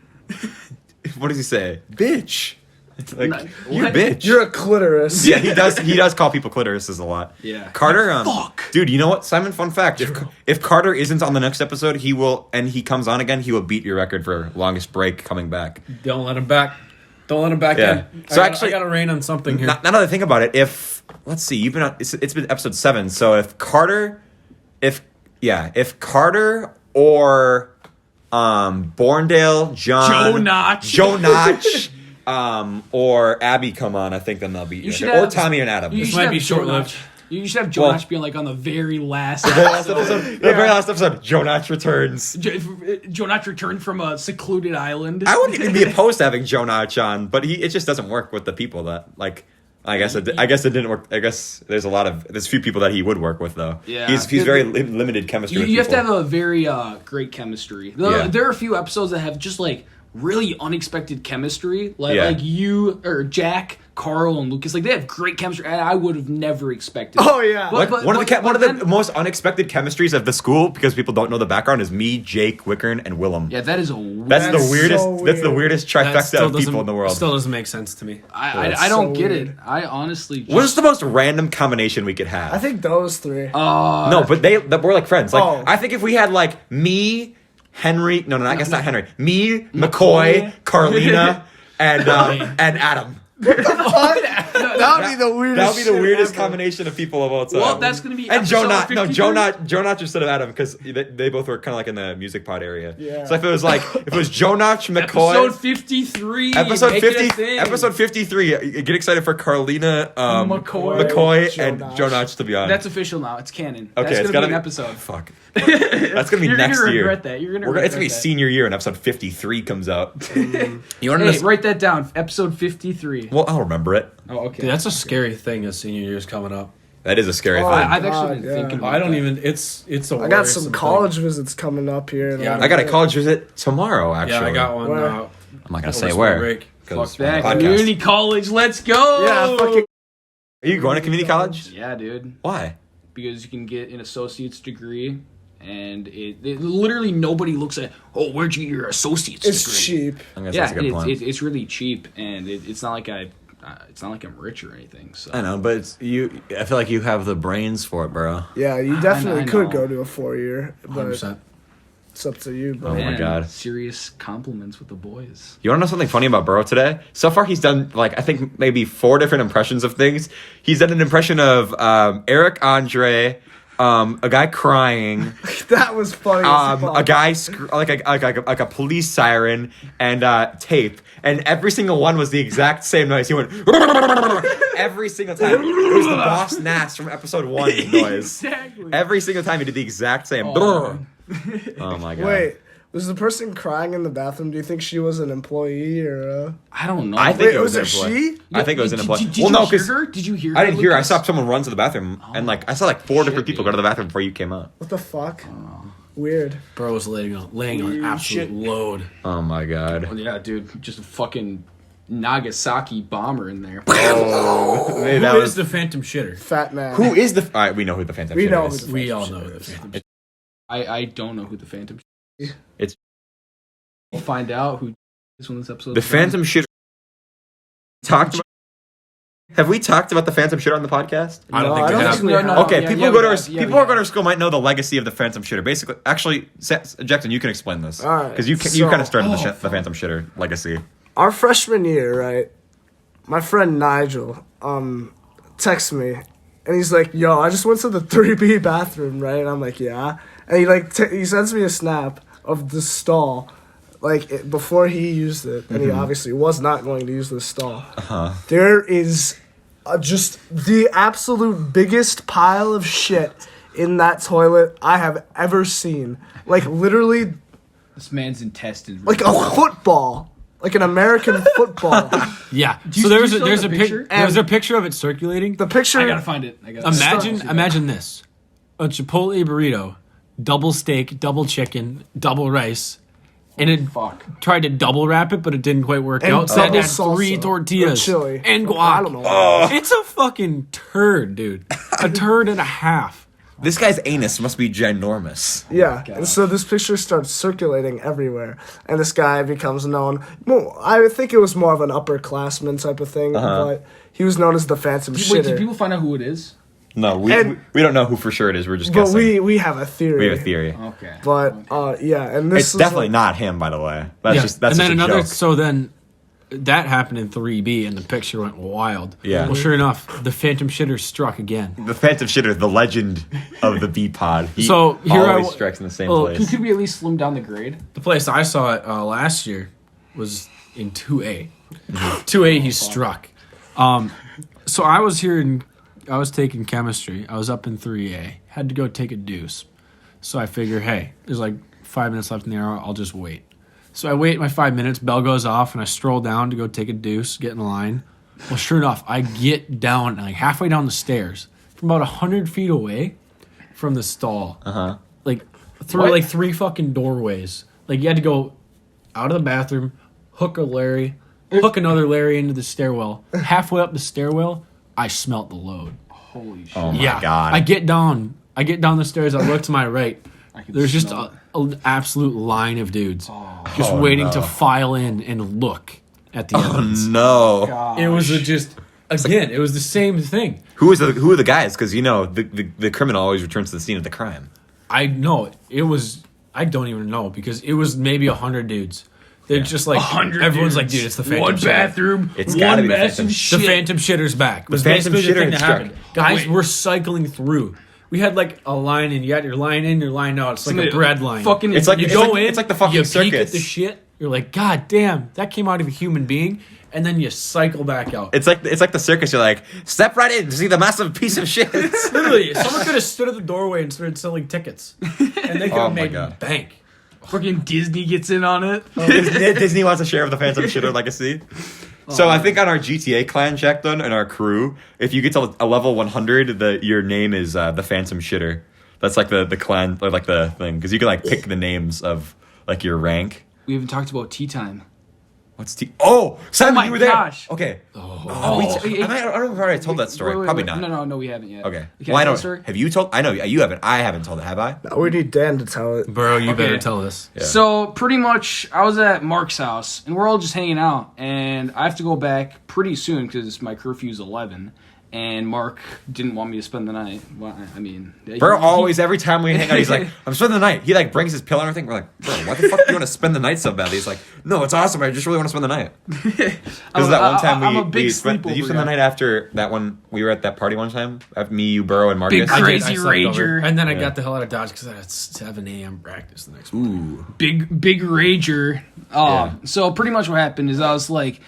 A: what does he say? Bitch. It's like,
B: Not-
A: you
B: what?
A: bitch.
D: You're a clitoris.
A: Yeah, he does call people clitorises a lot.
B: Yeah.
A: Carter,
B: Fuck.
A: dude, you know what, Simon? Fun fact: if Carter isn't on the next episode, he will, and he comes on again, he will beat your record for longest break coming back.
C: Don't let him back. Don't let him back
A: Yeah.
C: in.
A: So
C: I
A: actually-
C: got to rain on something here.
A: Now that I think about it, if let's see, you've been on, it's been episode 7, so if Carter or Borndale,
B: Joe Notch.
A: or Abby come on, I think then they'll beat you.
B: should
A: Or
B: have-
A: Tommy and Adam.
B: You
C: This
B: should
C: might
B: have
C: be
B: Joe
C: short-lived.
B: Notch. You should have Joe
A: Well-
B: Notch being like on the very last
A: The last
B: episode.
A: episode, the very last episode, Joe Notch returns.
B: Joe Notch returned from a secluded island.
A: I wouldn't even be opposed to having Joe Notch on, but it just doesn't work with the people that like. I guess it didn't work. I guess there's few people that he would work with though.
B: Yeah.
A: he's very limited chemistry.
B: You
A: with
B: have to
A: people.
B: have a very great chemistry.
A: Yeah.
B: There are a few episodes that have just like really unexpected chemistry, like
A: Yeah.
B: like you or Jack, Carl, and Lucas. Like they have great chemistry. I would have never expected.
D: Oh yeah.
B: But-
A: Like, one of the
B: then-
A: most unexpected chemistries of the school because people don't know the background is me, Jake, Wickern, and Willem.
B: Yeah, that is a.
A: That's
D: That's
A: the weirdest.
D: so
A: That's the
D: weird.
A: weirdest
C: That
A: trifecta
C: still
A: of people in the world.
C: Still doesn't make sense to me.
B: I don't
D: so
B: get
D: weird.
B: it. I honestly. Just,
A: What's the most random combination we could have?
D: I think those three.
A: No, but we're like friends. Like
D: Oh.
A: I think if we had like me, Henry. No, I guess not Henry. Me, McCoy, Carlina, and Adam.
D: That would be the weirdest.
A: That would be the
D: shit
A: weirdest
D: ever.
A: combination of people of all time.
B: Well, that's gonna be
A: and Joe
B: episode
A: Notch.
B: 53?
A: No, Joe Notch instead of Adam because they both were kind of like in the music pod area.
D: Yeah.
A: So if it was Joe Notch, McCoy.
B: Episode 53.
A: Episode
B: make it a
A: 50.
B: thing.
A: Episode 53. Get excited for Carlina,
B: McCoy,
D: Joe
A: and
D: Notch.
A: Joe Notch to be on.
B: That's official now. It's canon.
A: okay.
B: That's
A: It's
B: gonna
A: gotta
B: be an episode.
A: Fuck. That's gonna be
B: You're
A: next
B: gonna
A: year.
B: regret that. You're gonna.
A: It's gonna be
B: regret that.
A: senior year, and episode 53 comes out. You want to
B: Hey, write that down. Episode 53.
A: Well, I'll remember it.
B: Oh, okay.
C: Dude, that's a scary thing as senior year's coming up.
A: That is a scary
D: Oh,
A: thing.
B: I've actually
D: God,
B: been
D: yeah.
B: thinking about
C: I don't
B: that.
C: even. It's a.
D: I got some college visits coming up here.
C: Yeah,
A: I got a college visit tomorrow. Actually,
C: Yeah, I got one.
D: Where?
A: I'm not gonna
C: over
A: say
C: spring
A: where.
C: break.
A: 'cause
B: Fuck that.
A: podcast.
B: Community college. Let's go.
D: Yeah, fucking.
A: Are you going to community college?
B: Yeah, dude.
A: Why?
B: Because you can get an associate's degree, and it literally nobody looks at. Oh, where'd you get your associate's
D: It's
B: degree?
D: cheap.
A: I guess
B: Yeah,
A: that's a good point.
B: it's really cheap, and it's not like it's not like I'm rich or anything. So
A: I know, but I feel like you have the brains for it, bro.
D: Yeah, you definitely
B: I
D: could
B: know.
D: go to a 4-year, but
C: 100%.
D: it's up to you.
A: Oh
D: But
A: my
B: Man,
A: God.
B: serious compliments with the boys.
A: You want to know something funny about Burow today? So far, he's done like I think maybe 4 different impressions of things. He's done an impression of Eric Andre, a guy crying,
D: that was funny. as fuck.
A: a guy like a police siren, and tape. And every single one was the exact same noise. He went every single time. It was the Boss Nass from episode 1 noise.
B: Exactly.
A: Every single time he did the exact same.
B: Oh.
A: Oh my God.
D: Wait, was the person crying in the bathroom? Do you think she was an employee or?
B: I don't know.
A: I think
D: Wait,
A: it was
D: was it
A: an employee.
D: she?
A: I think it was an employee.
B: Did you
A: Well, no,
B: hear
A: because
B: her? Did you hear?
A: I
B: her,
A: didn't hear. I
B: Lucas?
A: saw someone run to the bathroom, and like I saw like 4 different people go to the bathroom before you came out.
D: What the fuck? Weird.
C: Bro was laying on an absolute
B: shit.
C: load.
A: Oh my God.
B: Oh, yeah, dude, just a fucking Nagasaki bomber in there.
A: Oh, hey, that
C: Who
A: was
C: is the Phantom Shitter?
D: Fat man.
A: who is the? All right, we know who the Phantom
D: We
A: Shitter
D: know
A: is.
D: who the
C: We
D: Phantom
C: all know
D: Shitter
C: the
D: is.
C: Phantom.
B: I don't know who the Phantom.
A: It's-
B: We'll find out who is when this episode.
A: The
B: is done.
A: Phantom Shitter talked about. Have we talked about the Phantom Shitter on the podcast?
C: I don't
D: No,
C: think
D: I
C: we
D: don't
C: have.
D: think we have.
A: Okay,
B: yeah,
A: people
B: yeah,
A: who go
B: we
A: to our,
B: have. Yeah,
A: people
B: we
A: who go to
B: have.
A: our school might know the legacy of the Phantom Shitter. Basically, actually, Jackson, you can explain this
D: All right,
A: because you
D: so-
A: kind of started the Phantom Shitter legacy.
D: Our freshman year, right? My friend Nigel texts me, and he's like, "Yo, I just went to the 3B bathroom, right?" And I'm like, "Yeah." And he like he sends me a snap of the stall, like before he used it, and he obviously was not going to use the stall. There is just the absolute biggest pile of shit in that toilet I have ever seen. Like literally,
B: This man's intestines.
D: like a football, like an American football.
C: Yeah.
B: you-
C: So
B: do you
C: there's
B: still
C: a
B: have the picture?
C: there's a picture of it circulating.
D: The picture.
B: I gotta find it.
C: Imagine this: a Chipotle burrito, double steak, double chicken, double rice, and it
B: Fuck.
C: tried to double wrap it, but it didn't quite work
D: And
C: out. So it
D: double
C: had 3
D: salsa
C: tortillas
D: or chili.
C: and guac.
D: I don't know.
C: It's a fucking turd, dude. A turd and a half.
A: This guy's anus must be ginormous.
D: Yeah, and so this picture starts circulating everywhere, and this guy becomes known. Well, I think it was more of an upperclassman type of thing, but he was known as the Phantom
B: Wait,
D: Shitter.
B: did people find out who it is?
A: No, we don't know who for sure it is. We're just
D: but
A: guessing.
D: we have a theory.
A: We have a theory.
B: Okay.
D: But yeah, and this
A: It's
D: is
A: definitely
D: like,
A: not him, by the way. That's just
C: and
A: just
C: then
A: a
C: another.
A: joke.
C: So then that happened in 3B, and the picture went wild.
A: Yeah.
C: Well, sure enough, the Phantom Shitter struck again.
A: The Phantom Shitter, the legend of the B pod. He
C: So, here I
A: always
C: w-
A: strikes in the same
C: Oh,
A: place.
B: Could we at least slim down the grade?
C: The place I saw it last year was in 2A. 2A, he struck. So I was I was taking chemistry. I was up in 3A. Had to go take a deuce. So I figure, hey, there's like 5 minutes left in the hour. I'll just wait. So I wait my 5 minutes. Bell goes off, and I stroll down to go take a deuce, get in line. Well, sure enough, I get down, like halfway down the stairs, from about 100 feet away from the stall. Like through
B: What?
C: like 3 fucking doorways. Like you had to go out of the bathroom, hook another Larry into the stairwell. Halfway up the stairwell, I smelt the load.
B: Holy shit.
A: Oh my god.
C: I get down the stairs. I look to my right.
B: I can
C: There's just
B: smell
C: an absolute line of dudes just waiting to file in and look at the evidence.
A: No.
C: It was it was the same thing.
A: Who are the guys? Because the criminal always returns to the scene of the crime.
C: I know it was. I don't even know because it was maybe 100 dudes. They're just like
B: 100
C: everyone's
B: dudes.
C: like, dude, it's the Phantom
B: One
C: Shitter.
B: bathroom,
A: It's gotta
B: one
A: be the
B: mess
A: Phantom.
B: and
C: The
B: shit.
C: Phantom Shitter's back. Was
A: Phantom
C: basically the
A: Shitter
C: thing that
A: had
C: happened.
A: struck.
C: Guys
B: Wait.
C: were cycling through. We had like a line in. You got your line in, your line out. It's like a
B: Somebody
C: bread line.
B: Fucking
A: It's like-
C: you
A: it's
C: go
A: like-
C: in.
A: it's like the fucking
C: you peek at
A: circus.
C: the shit. You're like, God damn, that came out of a human being, and then you cycle back out.
A: It's like the circus. You're like, step right in to see the massive piece of shit.
C: Literally, someone could have stood at the doorway and started selling tickets, and they could
A: Oh
C: have
A: my
C: made
A: God.
C: bank.
B: Fucking Disney gets in on it.
A: Disney wants a share of the Phantom Shitter legacy. So I think on our GTA clan check done and our crew, if you get to a level 100, your name is the Phantom Shitter. That's like the clan or like the thing because you can like pick the names of like your rank.
B: We haven't talked about tea time.
A: What's T? Oh, Simon,
B: my
A: you were there.
B: gosh.
A: Okay.
B: Oh,
A: I don't know if I've already told that story.
B: Wait,
A: Probably
B: wait.
A: not.
B: No, we haven't yet.
A: Okay.
B: Can
A: Well,
B: I
A: I
B: tell
A: don't.
B: the story?
A: Have you told? I know you haven't. I haven't told it. Have I?
D: we need Dan to tell it.
C: Bro, you
B: Okay.
C: better tell us.
A: Yeah.
B: So pretty much, I was at Mark's house, and we're all just hanging out, and I have to go back pretty soon because my curfew's 11, and Mark didn't want me to spend the night. Well, I mean,
A: Bro, always every time we hang out, he's like, "I'm spending the night." He like brings his pillow and everything. We're like, "Bro, why the fuck do you want to spend the night so badly?" He's like, "No, it's awesome. I just really want to spend the night." Because that one time
B: I'm a big
A: spent. Did you
B: sleepover
A: spend the
B: guy.
A: night after that one? We were at that party one time. Me, you, Burrow, and Marcus.
B: Big
C: I did,
B: Crazy
C: I slept over.
B: rager.
C: And then I
A: Yeah.
C: got the hell out of Dodge because I had 7 a.m. practice the next morning.
A: Ooh.
B: big rager.
A: Yeah.
B: So pretty much what happened is I was like,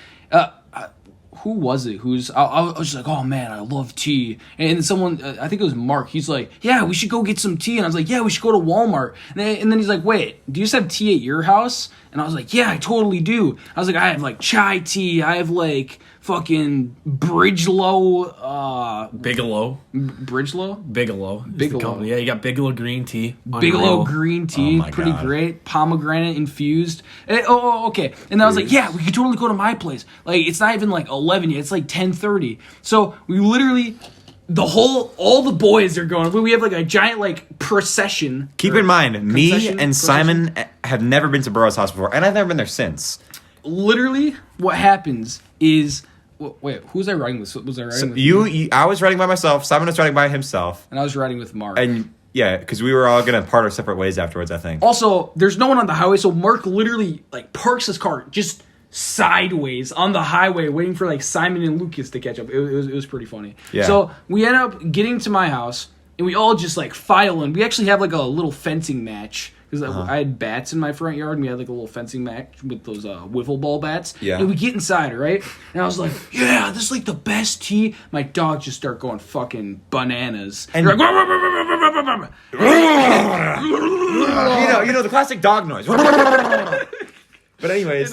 B: who was it? I was just like, oh man, I love tea. And then someone, I think it was Mark. He's like, yeah, we should go get some tea. And I was like, yeah, we should go to Walmart. And then he's like, wait, do you just have tea at your house? And I was like, yeah, I totally do. I was like, I have like chai tea. I have like fucking Bigelow.
C: Bigelow.
B: Bigelow?
C: Bigelow. is the
B: Bigelow.
C: company. Yeah, you got Bigelow green tea.
B: Bigelow
C: Unreal.
B: green tea,
A: Oh my
B: pretty
A: God.
B: great. Pomegranate infused. Okay. And I was like, yeah, we could totally go to my place. Like, it's not even like 11 yet. It's like 10:30. So we literally, all the boys are going. We have like a giant like procession.
A: Keep in mind, me
B: concession-
A: and Simon have never been to Burrow's house before, and I've never been there since.
B: Literally, what happens is Wait, who was I riding with? Was I riding with
A: I was riding by myself. Simon was riding by himself.
B: And I was riding with Mark.
A: And yeah, because we were all going to part our separate ways afterwards, I think.
B: Also, there's no one on the highway, so Mark literally like parks his car just sideways on the highway, waiting for like Simon and Lukas to catch up. It was pretty funny.
A: Yeah.
B: So we end up getting to my house, and we all just like file in. We actually have like a little fencing match. Because I had bats in my front yard, and we had like a little fencing match with those wiffle ball bats.
A: Yeah.
B: And we get inside, right? And I was like, yeah, this is like the best tea. My dogs just start going fucking bananas.
A: And
B: they're like,
A: you know the classic dog noise. But anyways,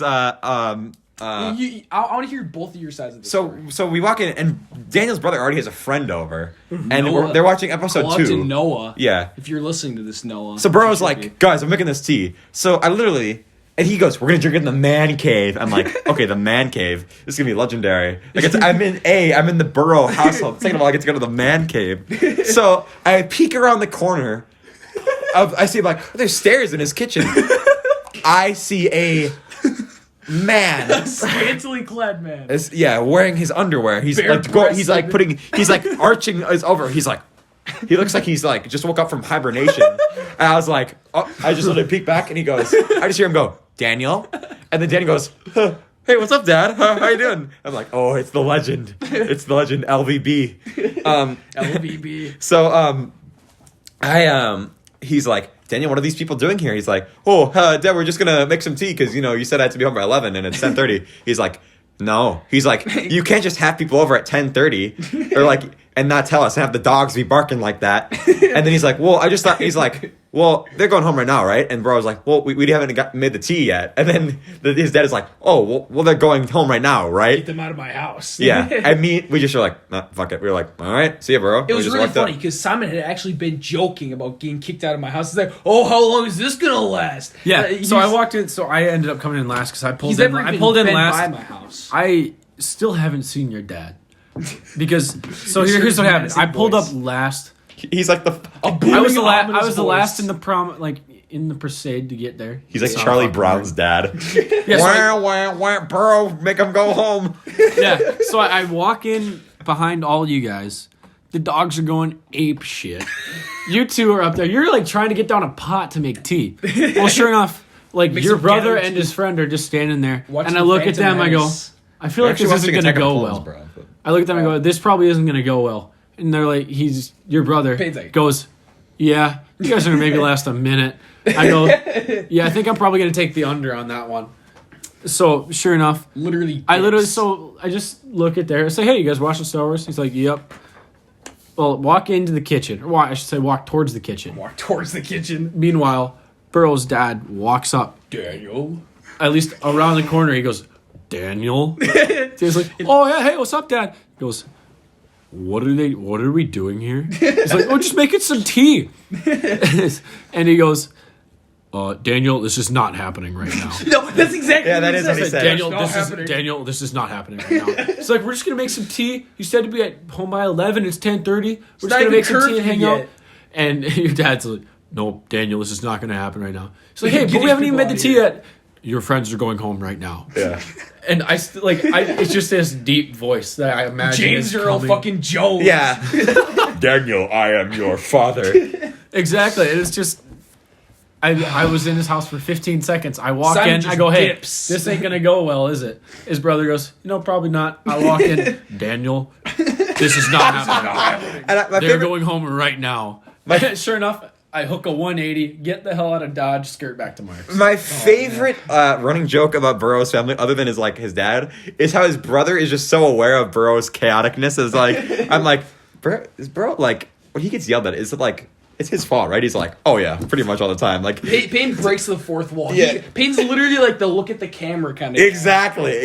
A: I
B: want to hear both of your sides of the story.
A: So we walk in, and Daniel's brother already has a friend over, and they're watching episode
B: Hello
A: 2.
B: to Noah.
A: Yeah.
B: If you're listening to this, Noah.
A: So Burrow's like, guys, I'm making this tea. So I literally, and he goes, we're gonna drink it in the man cave. I'm like, okay, the man cave. This is gonna be legendary. Like, I'm in the Burow household. Second of all, I get to go to the man cave. So I peek around the corner. I see like there's stairs in his kitchen. I see a man,
B: scantily clad man.
A: Wearing his underwear. He's like arching his over. He looks like he's like just woke up from hibernation. And I was like, oh, I just literally peek back, and he goes, I just hear him go, Daniel, and then Daniel goes, huh, hey, what's up, Dad? How you doing? I'm like, oh, it's the legend. It's the legend, LVB.
B: LVB.
A: So he's like, Daniel, what are these people doing here? He's like, oh, Dad, we're just going to make some tea because, you said I had to be home by 11 and it's 10:30. He's like, no. He's like, you can't just have people over at 10:30 or like, and not tell us and have the dogs be barking like that. And then he's like, well, I just thought, he's like, well, they're going home right now, right? And Burrow's like, well, we haven't made the tea yet. And then his dad is like, oh, well, they're going home right now, right?
B: Get them out of my house.
A: Yeah. We just were like, nah, fuck it. We were like, all right, see ya, Burrow.
B: It was really funny because Simon had actually been joking about getting kicked out of my house. He's like, oh, how long is this going to last?
C: Yeah. So I walked in. So I ended up coming in last because I pulled in. I pulled in last.
B: By my house.
C: I still haven't seen your dad because. So here's what happened. I pulled up last.
A: He's like
C: I was the last in the in the parade to get there.
A: He's like Charlie Brown's dad.
C: Yeah,
A: Burrow, make him go home.
C: Yeah, so I walk in behind all you guys. The dogs are going ape shit. You two are up there. You're like trying to get down a pot to make tea. Well, sure enough, like your brother and his friend are just standing there, and I look at them. I go, I feel like this isn't going to go well. I look at them and go, this probably isn't going to go well. And they're like, your brother goes, yeah, you guys are going to maybe last a minute. I go, yeah, I think I'm probably going to take the under on that one. So, sure enough. I just look at there and say, hey, you guys watching Star Wars? He's like, yep. Well, walk into the kitchen. Or I should say walk towards the kitchen.
B: Walk towards the kitchen.
C: Meanwhile, Burrow's dad walks up.
B: Daniel.
C: At least around the corner, he goes, Daniel. He's like, oh, yeah, hey, what's up, Dad? He goes, what are we doing here? He's like, oh, just making some tea. And he goes, Daniel, this is not happening right now.
B: No, that's exactly what he said.
C: Daniel, this is not happening right now. It's like, we're just going to make some tea. You said to be at home by 11. It's 10:30. We're just going to make some tea and hang out. And your dad's like, no, Daniel, this is not going to happen right now. He's like, hey, but we haven't even made the tea yet. Your friends are going home right now.
A: Yeah.
C: And it's just this deep voice that I imagine
B: James Earl fucking Jones.
A: Yeah. Daniel, I am your father.
C: Exactly. And it's just, I was in his house for 15 seconds. I walk in, I go, hey, this ain't going to go well, is it? His brother goes, no, probably not. I walk in, Daniel, this is not happening. They're going home right now. Sure enough, I hook a 180, get the hell out of Dodge, skirt back to Mark's.
A: My favorite running joke about Burrow's family, other than his dad, is how his brother is just so aware of Burrow's chaoticness. Is like, I'm like, is Burrow like when he gets yelled at? Is it like it's his fault, right? He's like, oh yeah, pretty much all the time. Like
B: Payne breaks the fourth wall.
A: Yeah.
B: Payne's literally like the look at the camera kind of.
A: Exactly.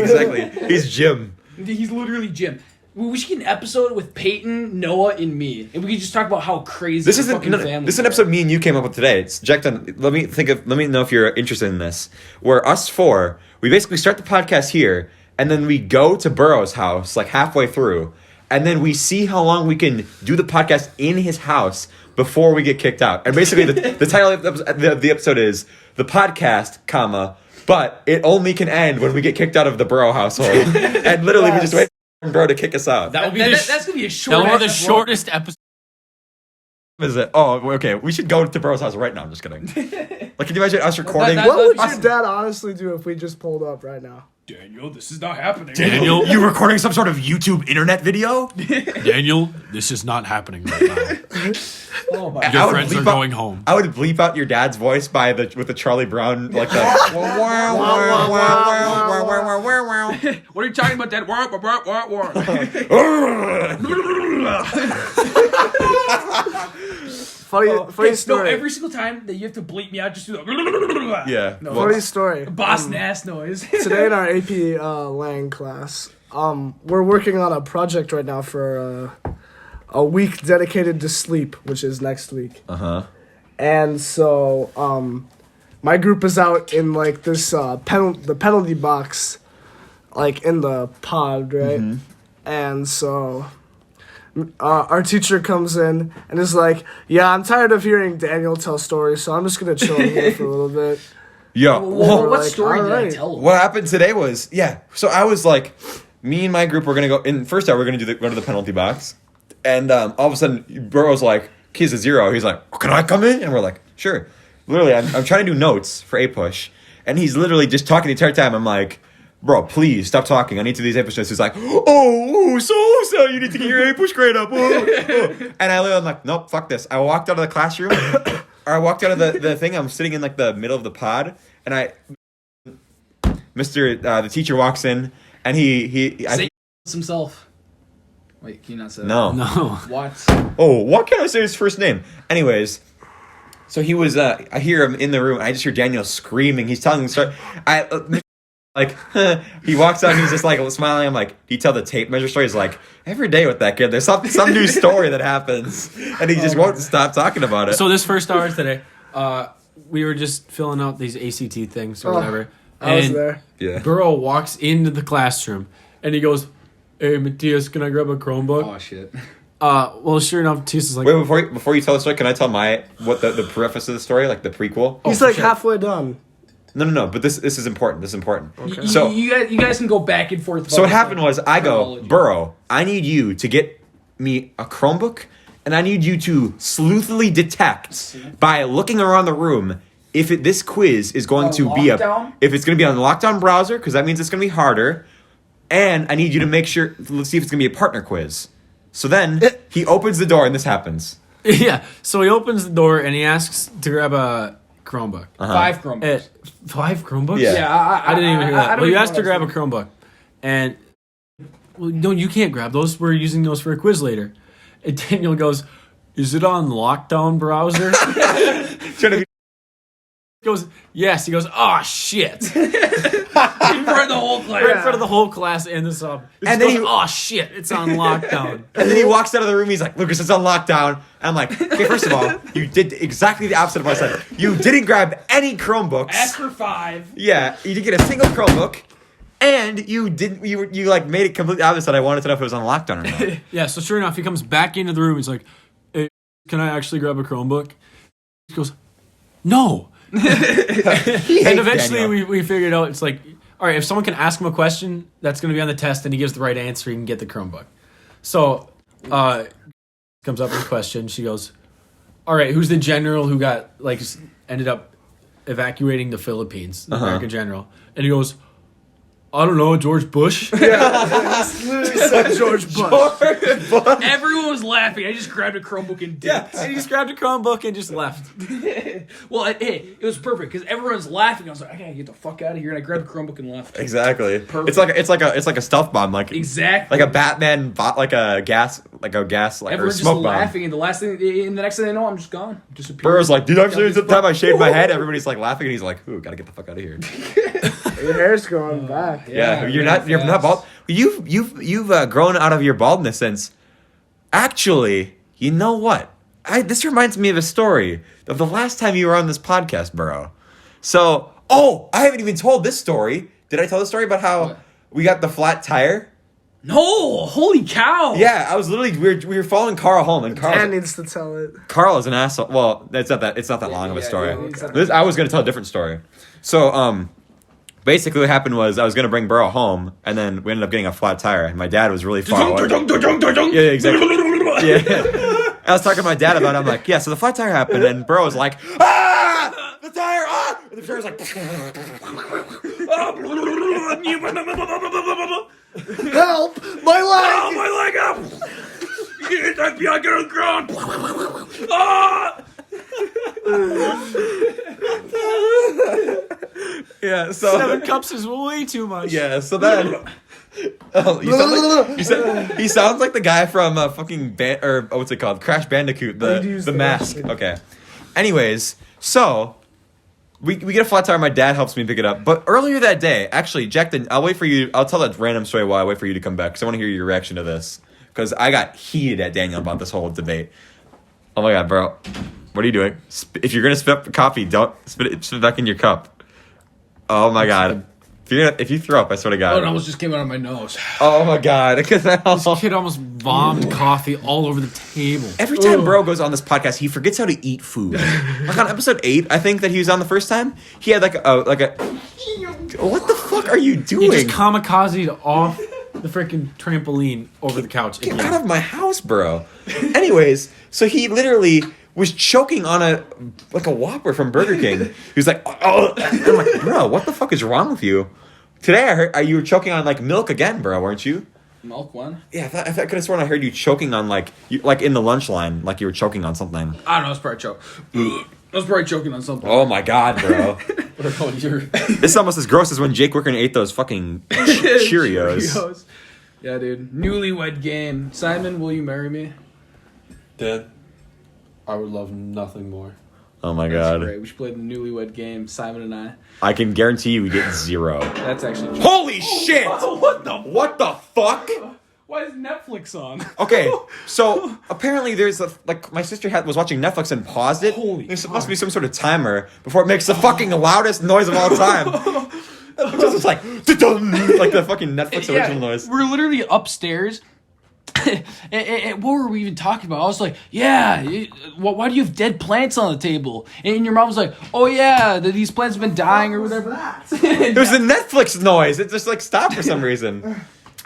A: He's Jim.
B: He's literally Jim. We should get an episode with Peyton, Noah, and me, and we could just talk about how crazy
A: this is
B: fucking family.
A: This is an episode me and you came up with today. It's Jack. Let me know if you're interested in this. Where us four, we basically start the podcast here, and then we go to Burrow's house like halfway through, and then we see how long we can do the podcast in his house before we get kicked out. And basically, the title of the episode is The Podcast, comma, but it only can end when we get kicked out of the Burow household. And literally, we just wait for Burow to kick us out.
B: That's going to be a short
C: That will be the shortest episode.
A: Is it? Oh, okay. We should go to Burrow's house right now. I'm just kidding. Like, can you imagine us recording?
D: What would your dad honestly do if we just pulled up right now?
B: Daniel, this is not happening.
C: Daniel,
A: you recording some sort of YouTube internet video?
C: Daniel, this is not happening right now.
B: Oh my
C: Your friends are going home.
A: I would bleep out your dad's voice with the Charlie Brown, like the.
B: What are you talking about, Dad?
D: Funny story.
B: No, every single time that you have to bleep me out, just do that.
A: Yeah.
B: No,
D: funny story.
B: Boss ass noise.
D: Today in our AP Lang class, we're working on a project right now for a week dedicated to sleep, which is next week. And so my group is out in like this the penalty box, like in the pod, right? And so our teacher comes in and is like, "Yeah, I'm tired of hearing Daniel tell stories, so I'm just gonna chill here for a little bit."
A: Yeah.
B: Well, what
D: like,
B: story did I
D: alright.
B: tell him?
A: What happened today was, so I was like, me and my group were going to go, in first hour, we're going to go to the penalty box. And all of a sudden, Burrow's like, keys a 0. He's like, "Can I come in?" And we're like, "Sure." Literally, I'm trying to do notes for A-Push. And he's literally just talking the entire time. I'm like, "Bro, please stop talking. I need to do these A-Push notes." He's like, so you need to get your A-Push grade up. And I'm like, "Nope, fuck this." I walked out of the classroom. Or I walked out of the thing. I'm sitting in like the middle of the pod. And the teacher walks in. And he
B: himself. Wait, can you not say that?
A: No.
B: What?
A: Oh, why can't I say his first name? Anyways, so he was, I hear him in the room, and I just hear Daniel screaming. He's telling the story. He walks out, and he's just like smiling. I'm like, "Do you tell the tape measure story?" He's like, "Every day with that kid, there's some new story that happens." And he just won't stop talking about it.
C: So this first hour today, we were just filling out these ACT things or whatever.
D: I was there.
A: Yeah.
C: Burrow walks into the classroom, and he goes, "Hey, Matthias, can I grab a Chromebook?"
B: Oh, shit.
C: Well, sure enough, Matthias is like...
A: Wait, before you tell the story, can I tell what the preface of the story, like the prequel?
D: He's like halfway done.
A: No, but this is important. This is important.
D: Okay.
A: So
B: you guys can go back and forth.
A: So what happened was I go,
B: chronology.
A: "Burrow, I need you to get me a Chromebook, and I need you to sleuthily detect by looking around the room if this quiz is going to be if it's going to be on the lockdown browser, because that means it's going to be harder, and I need you to make sure, let's see if it's going to be a partner quiz." So then he opens the door and this happens.
C: Yeah, so he opens the door and he asks to grab a Chromebook.
B: 5 Chromebooks.
C: 5 Chromebooks?
A: Yeah.
C: I didn't even hear that. Well, you asked to grab a
B: Chromebook.
C: Chromebook. And, well, no, you can't grab those. We're using those for a quiz later. And Daniel goes, "Is it on lockdown browser?" He goes, "Yes." He goes, "Oh, shit."
B: In front of the whole class.
C: Right in front of the whole class and the sub.
A: And then
C: goes, "Oh, shit, it's on lockdown."
A: And then he walks out of the room. He's like, "Lucas, it's on lockdown." And I'm like, "Okay, first of all, you did exactly the opposite of what I said. You didn't grab any Chromebooks.
B: Ask for 5.
A: Yeah, you didn't get a single Chromebook, and you like made it completely obvious that I wanted to know if it was on lockdown or not."
C: Yeah, so sure enough, he comes back into the room. He's like, "Hey, can I actually grab a Chromebook?" He goes, "No." And eventually we figured out, it's like, all right, if someone can ask him a question that's going to be on the test and he gives the right answer, he can get the Chromebook. So comes up with a question. She goes, "All right, who's the general who got ended up evacuating the Philippines, the American general?" And he goes, "I don't know, George Bush."
D: Yeah, literally said George Bush.
B: Everyone was laughing. I just grabbed a Chromebook and dipped.
C: And he just grabbed a Chromebook and just left.
B: Well, it was perfect because everyone's laughing. I was like, "I gotta get the fuck out of here," and I grabbed a Chromebook and left.
A: Exactly.
B: Perfect.
A: It's like a stealth bomb, like
B: Exactly.
A: like a Batman bot, like a gas or
B: Everyone's just
A: smoke bomb.
B: laughing, and the next thing they know, I'm just gone. Disappeared.
A: Burrow's like, "Dude, actually, the time I shaved my head, everybody's like laughing," and he's like, "Ooh, gotta get the fuck out of here."
D: Your hair's growing back.
A: Yeah, you're not bald. You've grown out of your baldness since. Actually, you know what? This reminds me of a story of the last time you were on this podcast, Burow. So, I haven't even told this story. Did I tell the story about how we got the flat tire?
B: No, holy cow.
A: Yeah, I was literally we were following Carl home, and
D: Dan needs to tell it.
A: Carl is an asshole. Well, it's not that long of a story.
B: Okay.
A: I was gonna tell a different story. So basically what happened was I was gonna bring Burow home, and then we ended up getting a flat tire. And my dad was really far away. Yeah, exactly. Yeah. I was talking to my dad about it. I'm like, yeah, so the flat tire happened, and Burow was like, ah, the tire, ah, and the tire was like,
D: Help! My leg!
B: Oh, my leg up! Get that back on the ground! Ah!
A: yeah. So
C: 7 cups is way too much.
A: yeah. So then. Oh, he sounds like the guy from fucking what's it called? Crash Bandicoot, the mask. Okay. Anyways, so we get a flat tire. My dad helps me pick it up. But earlier that day, actually, Jack, I'll wait for you. I'll tell that random story while I wait for you to come back because I want to hear your reaction to this. Because I got heated at Daniel about this whole debate. Oh my god, bro, what are you doing? If you're gonna spit up coffee, don't spit it back in your cup. Oh my god. If you throw up, I swear to God.
B: Oh, it almost just came out of my nose.
A: Oh my God.
C: This kid almost vomited coffee all over the table.
A: Every time Bro goes on this podcast, he forgets how to eat food. Like on episode 8, I think that he was on the first time, he had like a what the fuck are you doing?
C: He just kamikazed off the freaking trampoline over the couch.
A: Get out of my house, bro. Anyways, so he literally was choking on a Whopper from Burger King. He was like, oh. I'm like, bro, what the fuck is wrong with you? Today I heard you were choking on like milk again, bro, weren't you?
B: Milk one?
A: Yeah, I could have sworn I heard you choking on like in the lunch line, like you were choking on something.
B: I don't know, I was probably choking on something.
A: Oh my God, bro. This is almost as gross as when Jake Wickern ate those fucking Cheerios.
B: Yeah, dude. Newlywed game. Simon, will you marry me?
C: Dad, I would love nothing more.
A: Oh my
B: That's
A: God.
B: great. We should play the Newlywed game, Simon and I.
A: I can guarantee you we get 0.
B: That's actually true.
A: Holy shit! What the fuck?
B: Why is Netflix on?
A: Okay, so apparently there's my sister was watching Netflix and paused it.
B: Holy
A: There must be some sort of timer before it makes the fucking loudest noise of all time. It's like the fucking Netflix original noise.
B: We're literally upstairs. And what were we even talking about? I was like, why do you have dead plants on the table? And your mom was like, oh yeah, these plants have been dying or whatever.
A: It was the Netflix noise. It just stopped for some reason.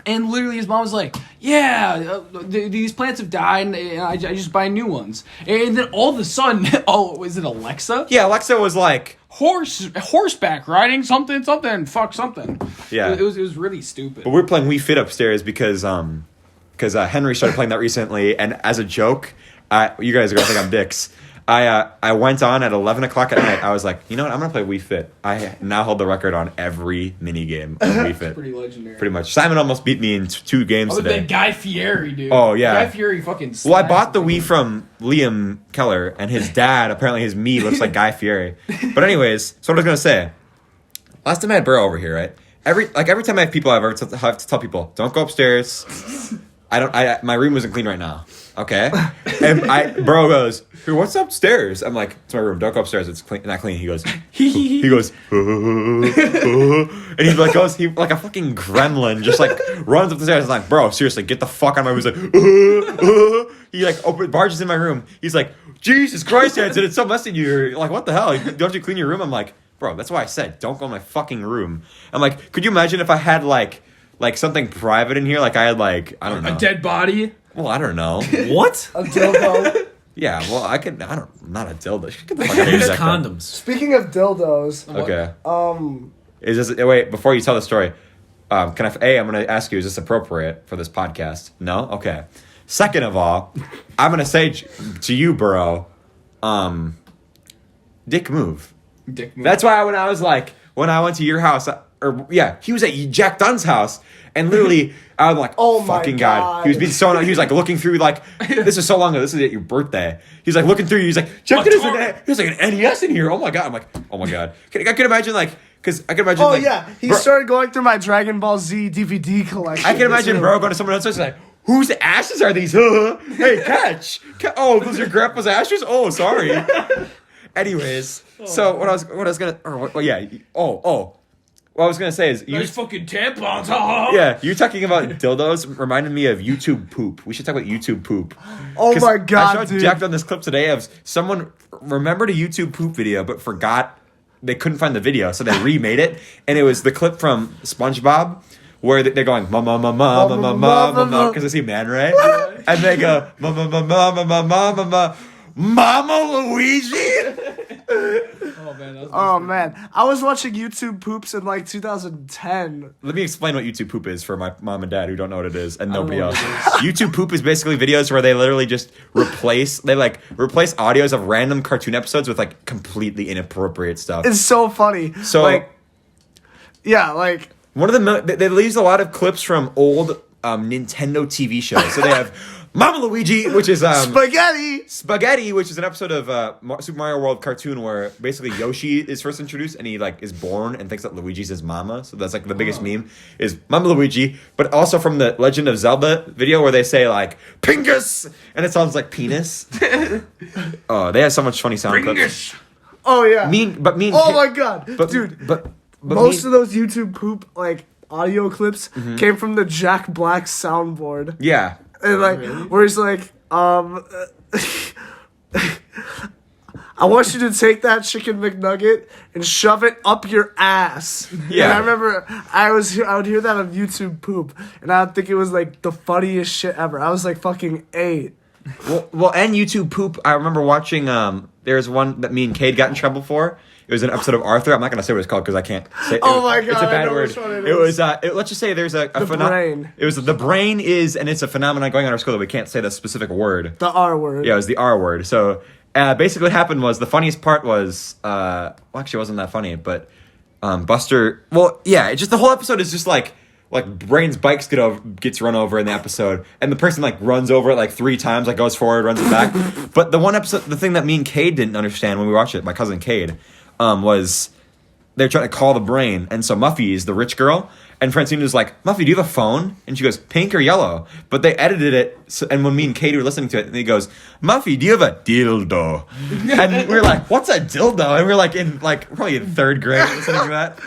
B: And literally his mom was like, these plants have died and I just buy new ones. And then all of a sudden, was it Alexa?
A: Yeah, Alexa was like,
B: horseback riding something, fuck something.
A: Yeah.
B: It was really stupid.
A: But we're playing Wii Fit upstairs because Henry started playing that recently, and as a joke, you guys are gonna think I'm dicks. I went on at 11 o'clock at night. I was like, you know what? I'm gonna play Wii Fit. I now hold the record on every mini game of Wii Fit.
B: Pretty legendary.
A: Pretty much. Simon almost beat me in 2 games
B: Other
A: today.
B: than Guy Fieri, dude.
A: Oh yeah.
B: Guy Fieri fucking.
A: Well, I bought the Wii from Liam Keller, and his dad apparently his me looks like Guy Fieri. But anyways, so what I was gonna say. Last time I had Burow over here, right? Every time I have people, I have to tell people, don't go upstairs. My room wasn't clean right now. Okay? And Burow goes, hey, what's upstairs? I'm like, it's my room. Don't go upstairs. It's clean, not clean. He goes, and he like goes, like a fucking gremlin, just like runs up the stairs. I'm like, bro, seriously, get the fuck out of my room. He's like, he barges in my room. He's like, Jesus Christ, Hanson, it's so messy in here. Like, what the hell? Don't you clean your room? I'm like, bro, that's why I said, don't go in my fucking room. I'm like, could you imagine if I had like something private in here? Like I had I don't know.
B: A dead body?
A: Well, I don't know.
C: What?
D: A dildo.
A: Yeah, well, not a dildo. Get the fuck out of here,
C: Use
A: Zach.
C: condoms.
D: Speaking of dildos,
A: Okay. Is this, wait, before you tell the story, I'm going to ask you, is this appropriate for this podcast? No? Okay. Second of all, I'm going to say to you, Burow, dick move.
B: Dick move.
A: That's why when I went to your house, he was at Jack Dunn's house, and literally, I was like,
D: oh my
A: fucking God. He was being so, he was like looking through, this is so long ago, this is at your birthday. He's like looking through, he's like, check it out. There's like an NES in here. Oh my God. I'm like, oh my God. I can imagine
D: Oh yeah, he started going through my Dragon Ball Z DVD collection.
A: I can imagine Bro going to someone else's house and like, whose ashes are these? Hey, catch. Oh, those are your grandpa's ashes? Oh, sorry. Anyways, so what I was gonna, what I was gonna say is
B: Nice fucking tampons.
A: Yeah, you talking about dildos reminded me of YouTube poop. We should talk about YouTube poop.
D: Oh my god,
A: I showed
D: dude.
A: Jack on this clip today of someone remembered a YouTube poop video but forgot they couldn't find the video, so they remade it, and it was the clip from SpongeBob where they're going mama mama mama mama mama because they see Man Ray, and they go mama mama mama mama mama Luigi.
B: Oh
D: man, I was watching YouTube poops in like 2010.
A: Let me explain what YouTube poop is for my mom and dad who don't know what it is and nobody
B: know
A: else.
B: what
A: YouTube poop is basically videos where they literally just replace audios of random cartoon episodes with like completely inappropriate stuff.
D: It's so funny.
A: So
D: like, yeah, like
A: one of the they use a lot of clips from old Nintendo TV shows. So they have Mama Luigi, which is Spaghetti, which is an episode of Super Mario World cartoon where basically Yoshi is first introduced and he like is born and thinks that Luigi's his mama. So that's like the biggest meme is Mama Luigi, but also from the Legend of Zelda video where they say like Pingus and it sounds like penis. Oh, they have so much funny sound clips.
D: Oh yeah.
A: Oh
D: my god, dude.
A: But
D: most of those YouTube poop like audio clips came from the Jack Black soundboard.
A: Yeah.
D: And like, where he's like, I want you to take that chicken McNugget and shove it up your ass.
A: Yeah.
D: And I remember I would hear that on YouTube poop, and I would think it was like the funniest shit ever. I was like fucking 8.
A: Well, and YouTube poop. I remember watching. There's one that me and Cade got in trouble for. It was an episode of Arthur. I'm not going to say what it's called because I can't say.
D: Oh my god!
A: It's a bad
D: I know
A: word.
D: which one
A: It was. Let's just say there's a
D: brain.
A: It was the brain is, and it's a phenomenon going on in our school that we can't say the specific word.
D: The R word.
A: Yeah, it was the R word. So basically, what happened was the funniest part was. Actually, it wasn't that funny, but Buster. Well, yeah, it just the whole episode is just like Brain's bikes gets run over in the episode, and the person like runs over it like 3 times, like goes forward, runs it back. But the one episode, the thing that me and Cade didn't understand when we watched it, my cousin Cade, was they're trying to call the brain, and so Muffy is the rich girl, and Francine was like, "Muffy, do you have a phone?" And she goes, "Pink or yellow?" But they edited it, and when me and Cade were listening to it, and he goes, "Muffy, do you have a dildo?" And we were like, "What's a dildo?" And we were like probably in 3rd grade listening to that.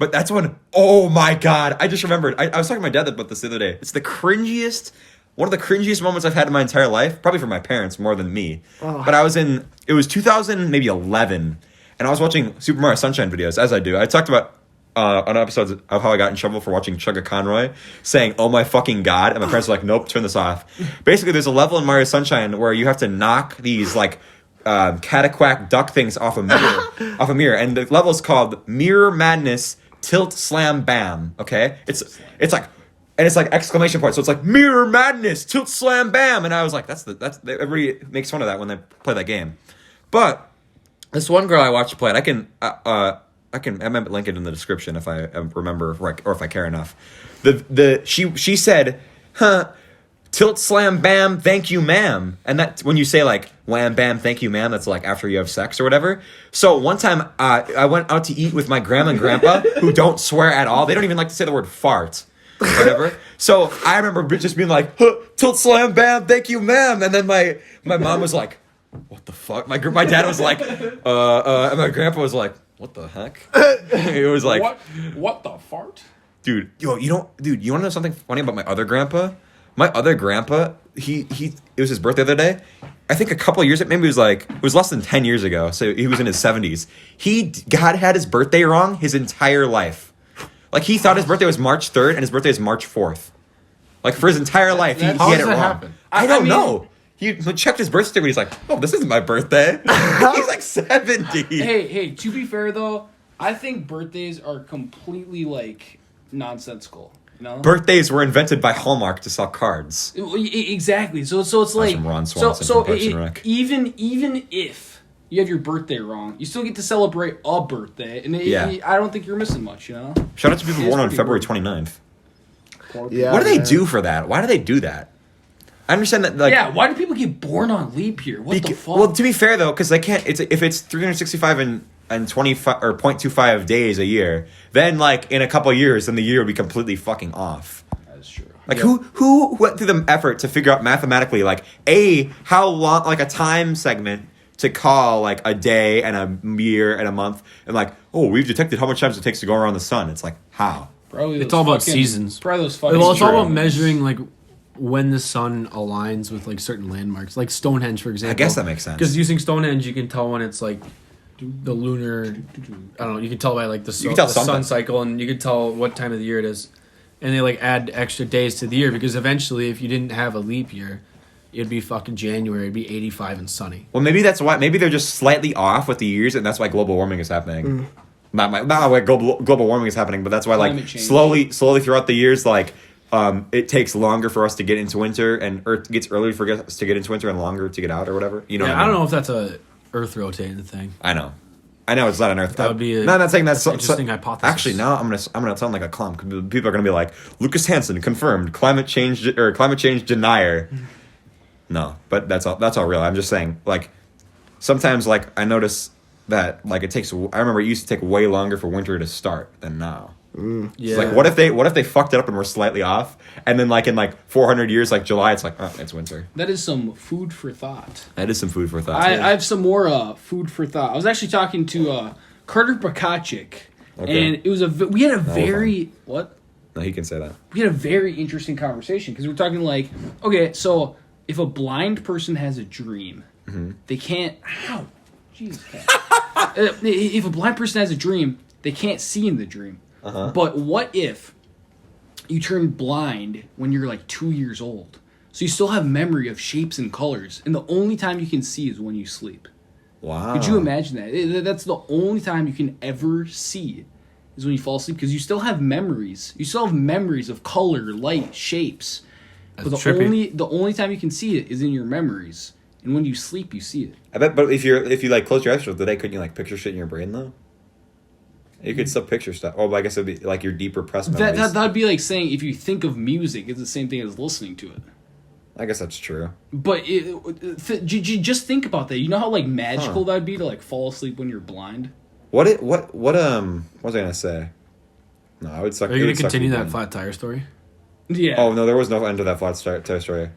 A: But that's when, oh my god, I just remembered. I was talking to my dad about this the other day. It's one of the cringiest moments I've had in my entire life, probably for my parents more than me. Oh. But it was 2000, maybe 11, and I was watching Super Mario Sunshine videos, as I do. I talked about on episodes of how I got in trouble for watching Chugga Conroy, saying, "Oh my fucking god," and my parents were like, "Nope, turn this off." Basically, there's a level in Mario Sunshine where you have to knock these, like, cataquack duck things off a mirror, and the level is called Mirror Madness Tilt Slam Bam. Okay, it's like exclamation point. So it's like Mirror Madness Tilt Slam Bam, and I was like, that's everybody makes fun of that when they play that game. But this one girl I watched play it. I might link it in the description if I remember right, or if I care enough. She said, "Huh, tilt slam bam, thank you ma'am," and that when you say like wham bam, thank you ma'am, that's like after you have sex or whatever. So one time I went out to eat with my grandma and grandpa who don't swear at all. They don't even like to say the word fart. Whatever. So I remember just being like, huh, tilt slam bam, thank you ma'am, and then my mom was like, "What the fuck?" My dad was like, and my grandpa was like, "What the heck?" It was like,
B: what the fart?
A: Dude, you want to know something funny about my other grandpa? My other grandpa, it was his birthday the other day. I think a couple of years, maybe it was less than 10 years ago. So he was in his 70s. He had his birthday wrong his entire life. Like he thought his birthday was March 3rd and his birthday is March 4th. Like for his entire life, he had it wrong. Happen? I don't know. He checked his birth certificate. He's like, "Oh, this isn't my birthday." He's like 70.
B: Hey, to be fair though, I think birthdays are completely like nonsensical. You know?
A: Birthdays were invented by Hallmark to sell cards.
B: Exactly. So it's like
A: Ron Swanson from Parks and Rec.
B: Even if you have your birthday wrong, you still get to celebrate a birthday, and I don't think you're missing much. You know.
A: Shout out to people born on February 29th.
D: Yeah,
A: what do they do for that? Why do they do that? I understand that. Like,
B: yeah, why do people get born on leap year? What the fuck?
A: Well, to be fair though, because they can't. If it's 365 and 25 or 0.25 days a year, then like in a couple of years, then the year would be completely fucking off.
B: That's true.
A: Like who went through the effort to figure out mathematically like how long, like a time segment to call like a day and a year and a month and like, oh, we've detected how much time it takes to go around the sun. It's like, how?
B: Probably
C: It's all about seasons.
B: Probably those fucking.
C: Well, it's all
A: true.
C: about measuring like when the sun aligns with like certain landmarks, like Stonehenge, for example.
A: I guess that makes sense.
C: Because using Stonehenge, you can tell when it's like the lunar. I don't know. You can tell by like the
A: can tell
C: the
A: something.
C: sun cycle, and you can tell what time of the year it is. And they like add extra days to the year because eventually, if you didn't have a leap year, it'd be fucking January. It'd be 85 and sunny.
A: Well, maybe that's why. Maybe they're just slightly off with the years, and that's why global warming is happening. Not why global warming is happening, but that's why like
B: Climate change.
A: slowly throughout the years, like it takes longer for us to get into winter, and Earth gets earlier for us to get into winter and longer to get out or whatever. You know?
C: Yeah,
A: what I mean?
C: don't know if that's a Earth rotating thing.
A: I know it's not an Earth.
C: That would be
A: No, I'm not saying that's
C: an interesting hypothesis.
A: Actually, now I'm gonna sound like a clown. People are gonna be like, Lucas Hansen confirmed climate change denier. No, but that's all real. I'm just saying, like, sometimes like I notice that like it takes. I remember it used to take way longer for winter to start than now.
C: Yeah.
A: It's like what if they fucked it up and were slightly off, and then like in like 400 years, like July, it's like it's winter.
B: That is some food for thought.
A: That is some food for thought.
B: I have some more food for thought. I was actually talking to Carter Bakachik,
A: Okay.
B: and it was we had a very what?
A: No, he can say that.
B: We had a very interesting conversation because we're talking like, okay, so if a blind person has a dream, they can't. Ow, jeez. If a blind person has a dream, they can't see in the dream. But what if you turn blind when you're like 2 years old? So you still have memory of shapes and colors, and the only time you can see is when you sleep.
A: Wow.
B: Could you imagine that? That's the only time you can ever see is when you fall asleep because you still have memories. You still have memories of color, light, shapes.
C: That's
B: But
C: trippy.
B: the only time you can see it is in your memories, and when you sleep, you see it.
A: I bet, but if you like close your eyes for the day, couldn't you like picture shit in your brain though? You could still picture stuff. Oh, but I guess it'd be like your deep repressed memories.
B: That'd be like saying if you think of music, it's the same thing as listening to it.
A: I guess that's true.
B: But just think about that. You know how like magical that'd be to like fall asleep when you're blind.
A: What was I gonna say? No, I would suck.
C: Are you
A: it
C: going
A: would
C: to
A: suck
C: continue
A: me
C: that
A: in.
C: flat tire story?
B: Yeah.
A: Oh no, there was no end to that flat tire story.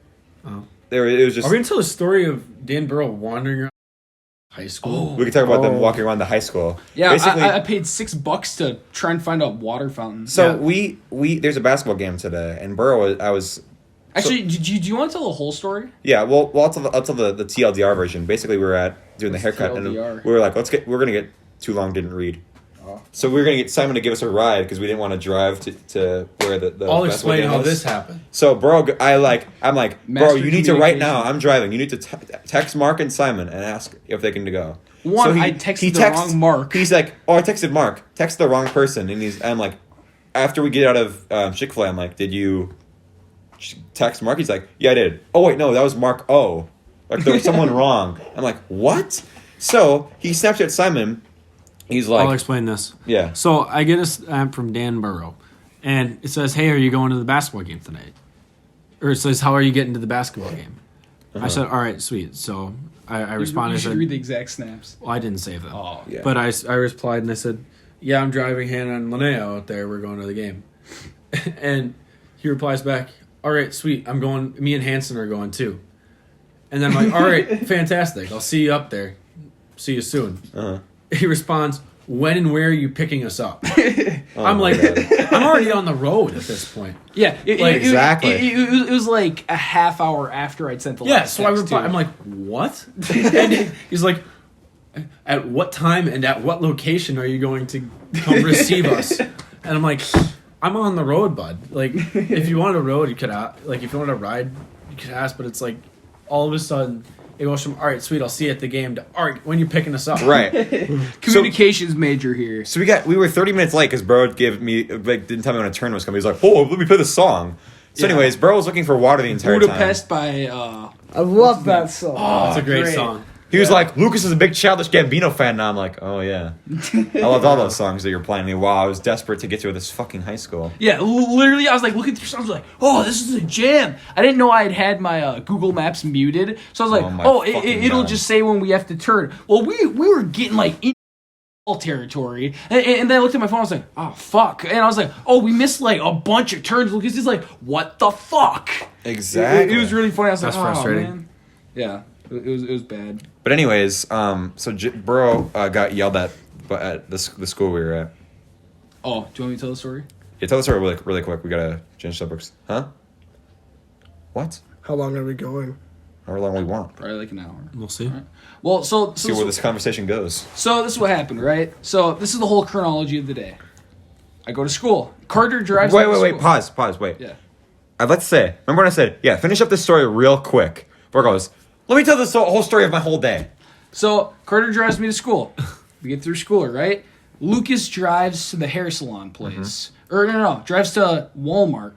C: Oh.
A: It was just.
C: Are we going to tell the story of Dan Burow wandering around high school?
A: We could talk about them walking around the high school.
B: Yeah,
A: Basically,
B: I paid $6 to try and find out water fountains.
A: so
C: Yeah.
A: we there's a basketball game today, and Burow. I was.
B: Actually, do you want to tell the whole story?
A: Yeah, well, I'll tell the TLDR version. Basically, we were doing the
B: What's
A: haircut, and
B: TLDR?
A: we were like, we're gonna get too long, didn't read. So we were gonna get Simon to give us a ride because we didn't want to drive to where the
C: I'll
A: basketball
C: explain
A: game
C: how
A: was.
C: this happened.
A: So, bro, I'm like, bro,
B: Master
A: you need to right
B: communication.
A: now. I'm driving. You need to text Mark and Simon and ask if they can go.
B: One,
A: So
B: I texted the wrong Mark.
A: He's like, oh, I texted Mark. Text the wrong person, and I'm like, after we get out of Chick-fil-A, I'm like, did you text Mark? He's like, yeah, I did. Oh wait, no, that was Mark O. Like there was someone wrong. I'm like, what? So he Snapchat Simon. He's like,
C: I'll explain this.
A: yeah.
C: So I get a snap from Dan Burow, and it says, "Hey, are you going to the basketball game tonight?" Or it says, "How are you getting to the basketball game?" I said, "All right, sweet." So I responded.
B: You
C: I
B: should
C: said,
B: read the exact snaps.
C: well, I didn't save that.
B: Oh.
A: Yeah.
C: But I replied and I said, "Yeah, I'm driving Hannah and Linnea out there. We're going to the game." And he replies back, "All right, sweet. I'm going. Me and Hanson are going too." And then I'm like, "All right, fantastic. I'll see you up there. See you soon." He responds, "When and where are you picking us up?" I'm like, I'm already on the road at this point.
B: Yeah,
A: Exactly.
B: It was like a half hour after I'd sent the
C: Yeah,
B: last
C: so I
B: text,
C: reply.
B: too.
C: I'm like, what? And he's like, at what time and at what location are you going to come receive us? And I'm like, I'm on the road, bud. Like, if you wanted a road, you could like if you wanted a ride, you could ask. But it's like, all of a sudden, it goes from all right, sweet, I'll see you at the game to all right, when you're picking us up,
A: Right.
B: Communications major here.
A: So we were 30 minutes late because Bro didn't tell me when a turn was coming. He's like, oh, let me play the song. So
C: Yeah.
A: anyways, Bro was looking for water the entire
B: Budapest
A: time.
B: by
D: I love that song.
C: It's a great song.
A: He was like, Lucas is a big Childish Gambino fan now. I'm like, oh yeah. I loved all those songs that you're playing me while I was desperate to get to this fucking high school.
B: Yeah, literally, I was like looking through songs, like, oh, this is a jam. I didn't know I had my Google Maps muted, so I was
A: Oh
B: like,
A: my
B: oh,
A: fucking
B: it'll
A: God.
B: just say when we have to turn. Well, we were getting like in territory, and then I looked at my phone. I was like, oh fuck, and I was like, oh, we missed like a bunch of turns. Lucas is like, what the fuck?
A: Exactly.
B: It was really funny. I was
C: That's
B: like, oh,
C: frustrating.
B: man. Yeah. It was bad.
A: But anyways, so Burow got yelled at the school we were at.
B: Oh, do you want me to tell the story?
A: Yeah, tell the story really quick. We gotta change subjects. Huh? What?
D: How long are we going?
A: However long we want.
B: Probably like an hour.
C: We'll see.
B: Right. Well, so
A: See where this conversation goes.
B: So this is what happened, right? So this is the whole chronology of the day. I go to school. Carter drives.
A: Wait,
B: me to
A: wait,
B: school.
A: pause, wait.
B: Yeah.
A: I'd like to say, remember when I said, yeah, finish up this story real quick. Bro goes, let me tell this whole story of my whole day.
B: So Carter drives me to school. We get through school, right? Lucas drives to the hair salon place. Or no, drives to Walmart.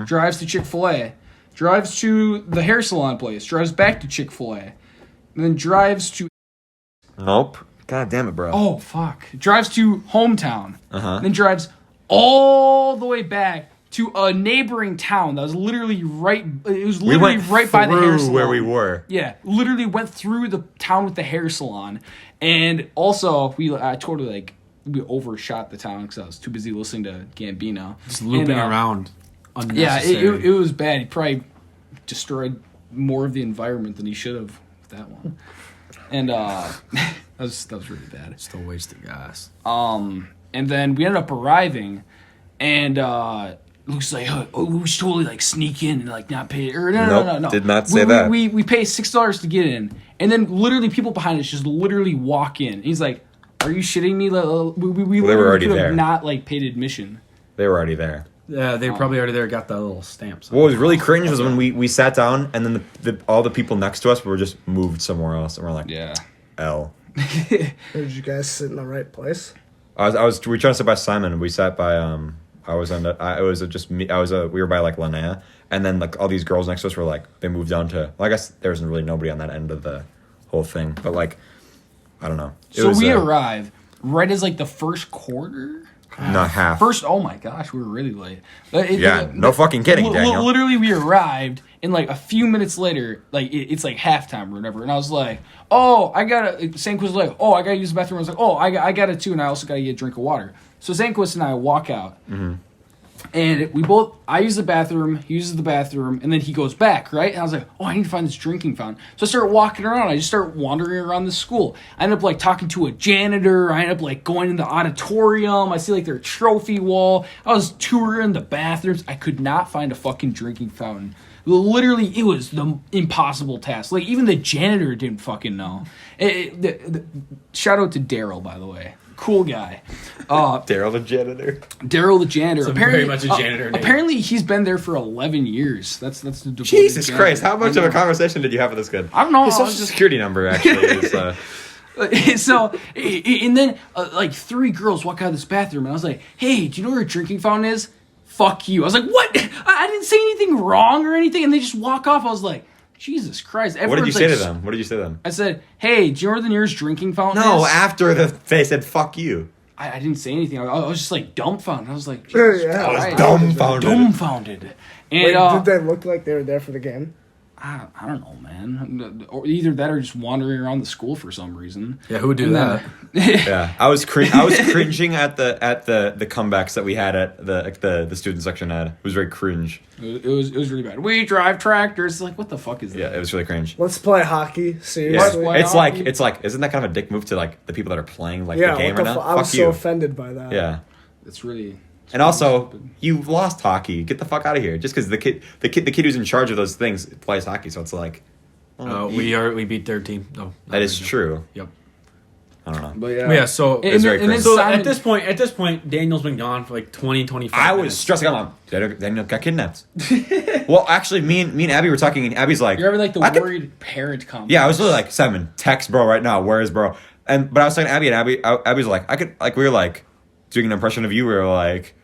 B: Drives to Chick-fil-A. Drives to the hair salon place. Drives back to Chick-fil-A. And then drives to...
A: Nope. God damn it, bro.
B: Oh, fuck. Drives to hometown.
A: Uh-huh.
B: Then drives all the way back to a neighboring town that was literally right... It was literally right by the hair salon.
A: Where we were.
B: Yeah, literally went through the town with the hair salon. And also, I totally, we overshot the town because I was too busy listening to Gambino.
C: Just looping around.
B: Yeah,
C: Unnecessary.
B: it was bad. He probably destroyed more of the environment than he should have with that one. And that was really bad.
C: Still wasted gas.
B: And then we ended up arriving, and Luke's like, "Oh, we should totally like sneak in and like not pay." Or no.
A: Did not say that.
B: We pay $6 to get in, and then literally people behind us just literally walk in. And he's like, "Are you shitting me?" We
A: They were already
B: could
A: there.
B: have not like paid admission.
A: They were already there.
C: Yeah, they probably already there got the little stamps.
A: What was really cringe was when we sat down and then all the people next to us were just moved somewhere else, and we're like,
B: Yeah.
A: L.
D: Did you guys sit in the right place?
A: We were trying to sit by Simon. We sat by we were by like Linnea, and then like all these girls next to us were like they moved down to. Well, I guess there wasn't really nobody on that end of the whole thing, but like I don't know.
B: We arrive right as like the first quarter.
A: Not half.
B: Oh my gosh, we were really late.
A: No fucking kidding, Daniel.
B: Literally, we arrived, and like a few minutes later, like it's like halftime or whatever, and I was like, "Oh, I gotta." Sanquist was like, "Oh, I gotta use the bathroom." I was like, "Oh, I got it too," and I also gotta get a drink of water. So Sanquist and I walk out, and I use the bathroom, he uses the bathroom, and then he goes back, right? And I was like, "Oh, I need to find this drinking fountain." So I start walking around. I just start wandering around the school. I end up like talking to a janitor. I end up like going in the auditorium. I see like their trophy wall. I was touring the bathrooms. I could not find a fucking drinking fountain. Literally, it was the impossible task. Like even the janitor didn't fucking know. Shout out to Daryl, by the way. Cool guy.
A: Daryl the janitor.
B: Daryl the janitor.
C: Very much a janitor name.
B: Apparently, he's been there for 11 years. That's the devoted
A: Jesus
B: janitor.
A: Christ! How much of a conversation did you have with this kid?
B: I don't know.
A: His social security number actually is.
B: So, and then like 3 girls walk out of this bathroom, and I was like, "Hey, do you know where a drinking fountain is?" Fuck you. I was like, "What? I didn't say anything wrong or anything," and they just walk off. I was like, Jesus Christ.
A: What did you say to them? What did you say to them?
B: I said, "Hey, do you know where the nearest drinking fountain
A: No,
B: is?"
A: after they said, fuck you.
B: I didn't say anything. I was just like dumbfounded. I was like,
D: Yeah.
A: I was
B: Christ.
A: dumbfounded.
B: And
D: Wait, did they look like they were there for the game?
B: I don't know, man. Or either that or just wandering around the school for some reason.
C: Yeah, who would do that?
A: Yeah, I was cringing at the comebacks that we had at the student section had. It was very cringe.
B: It was really bad. We drive tractors. Like, what the fuck is that?
A: Yeah, it was really cringe.
D: Let's play hockey.
A: Yeah.
D: Seriously.
B: Why
A: It's
B: not?
A: like isn't that kind of a dick move to like the people that are playing like
D: Yeah,
A: the game
D: what
A: right
D: the
A: now?
D: I was
A: Fuck
D: so
A: you.
D: offended by that.
A: Yeah.
B: It's really.
A: And also, you lost hockey. Get the fuck out of here. Just because the kid who's in charge of those things plays hockey, so it's like,
C: We beat their team. No,
A: that is true.
C: Yep.
A: I don't know.
B: But
C: Yeah, so
B: And
A: very
B: then
A: cringe.
C: so
B: Simon-
C: at this point, Daniel's been gone for like 25
A: I was
C: minutes.
A: stressing out. Daniel got kidnapped. Well, actually, me and Abby were talking, and Abby's like,
B: You're having like the
A: I could-
B: worried parent complex.
A: Yeah, I was really like, Simon, text bro right now. Where is bro? But I was talking to Abby, and Abby's like, we were like doing an impression of you. We were like,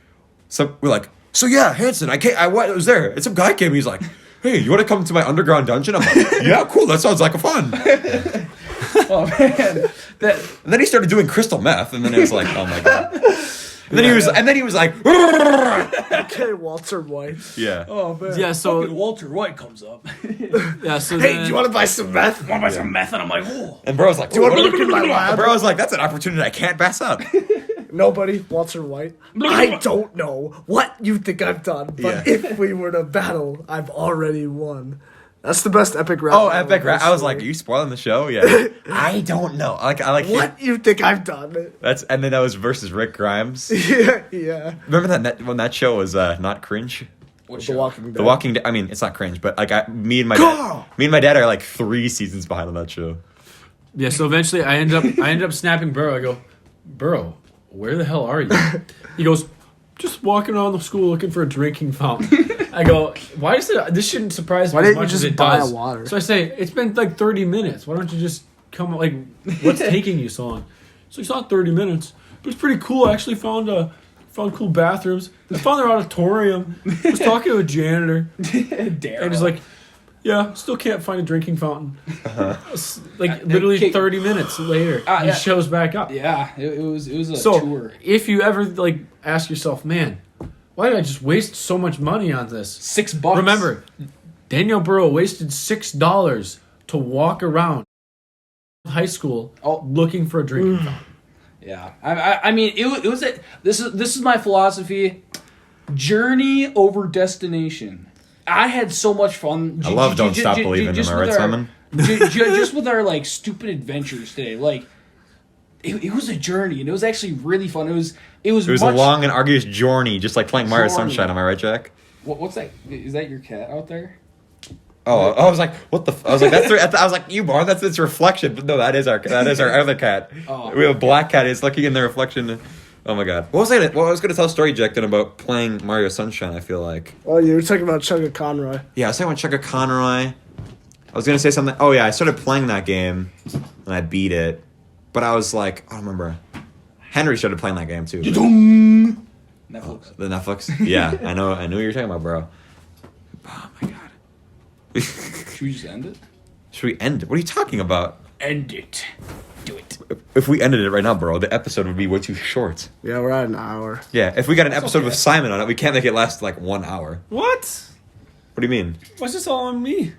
A: so yeah, Hanson, I was there. And some guy came. He's like, hey, you want to come to my underground dungeon? I'm like, yeah, cool. That sounds like a fun.
B: Oh man,
A: And then he started doing crystal meth, and then it was like, oh my god. And then he was like,
D: Okay, Walter White.
A: yeah.
B: oh man.
C: Yeah, so-
B: Fucking Walter White comes up.
C: Yeah, so
D: Hey,
C: then,
D: do you want to buy some meth?
B: Want to buy some meth? And I'm like, oh.
A: And bro's like,
D: Do you want to look in my lab?
A: bro's like, that's an opportunity I can't pass up.
D: Nobody, Walter White. I don't know what you think I've done, but
A: Yeah.
D: if we were to battle, I've already won. That's the best epic rap.
A: Oh, epic rap! I was like, are you spoiling the show? Yeah. I don't know. I like
D: what you think I've done?
A: And then that was versus Rick Grimes.
D: Yeah.
A: Remember that when that show was not cringe?
D: The Walking Dead.
A: The Walking Dead. I mean, it's not cringe, but like me and my dad are like 3 seasons behind on that show.
C: Yeah, so eventually I end up snapping Burow. I go, Burow, where the hell are you? He goes, just walking around the school looking for a drinking fountain. I go, why is it? This shouldn't surprise me
D: Why
C: as
D: didn't you
C: much as
D: just
C: it
D: buy
C: does.
D: a water?
C: So I say, it's been like 30 minutes. Why don't you just come? Like, what's taking you so long? So it's not 30 minutes, but it's pretty cool. I actually found cool bathrooms. I found their auditorium. I was talking to a janitor.
B: Daryl.
C: And he's like, yeah, still can't find a drinking fountain. Like literally
B: okay.
C: 30 minutes later, he shows back up.
B: Yeah, it was a
C: So
B: tour.
C: if you ever like ask yourself, man, why did I just waste so much money on this?
B: $6.
C: Remember, Daniel Burow wasted $6 to walk around high school looking for a drinking fountain.
B: Yeah, I mean, it was this is my philosophy: journey over destination. I had so much fun.
A: I love Don't Stop Believing. Am I right, Simon?
B: Just with our like stupid adventures today, like it was a journey, and it was actually really fun. It was
A: a long and arduous journey, just like playing Mario Sunshine. Am I right, Jack?
B: What's that? Is that your cat out there?
A: Oh, I was like, what the? I was like, I was like, you Barn, that's its reflection. But no, that is our other cat.
B: Oh,
A: we have a black cat. It's looking in the reflection. Oh my god. What was I was going to tell a story, Jack, then about playing Mario Sunshine. I feel like.
D: Oh, you were talking about Chugga Conroy.
A: Yeah, I was talking about Chugga Conroy. I was going to say something. Oh yeah, I started playing that game and I beat it, but I was like, I don't remember. Henry started playing that game too.
B: Netflix.
A: The Netflix. Yeah, I know what you're talking about, bro. Oh my god.
B: Should we just end it?
A: Should we end it? What are you talking about?
B: End it. Do it.
A: If we ended it right now, bro, the episode would be way too short.
D: Yeah, we're at an hour.
A: Yeah, if we got an episode with Simon on it, we can't make it last like 1 hour.
C: What?
A: What do you mean?
C: Why's this all on me?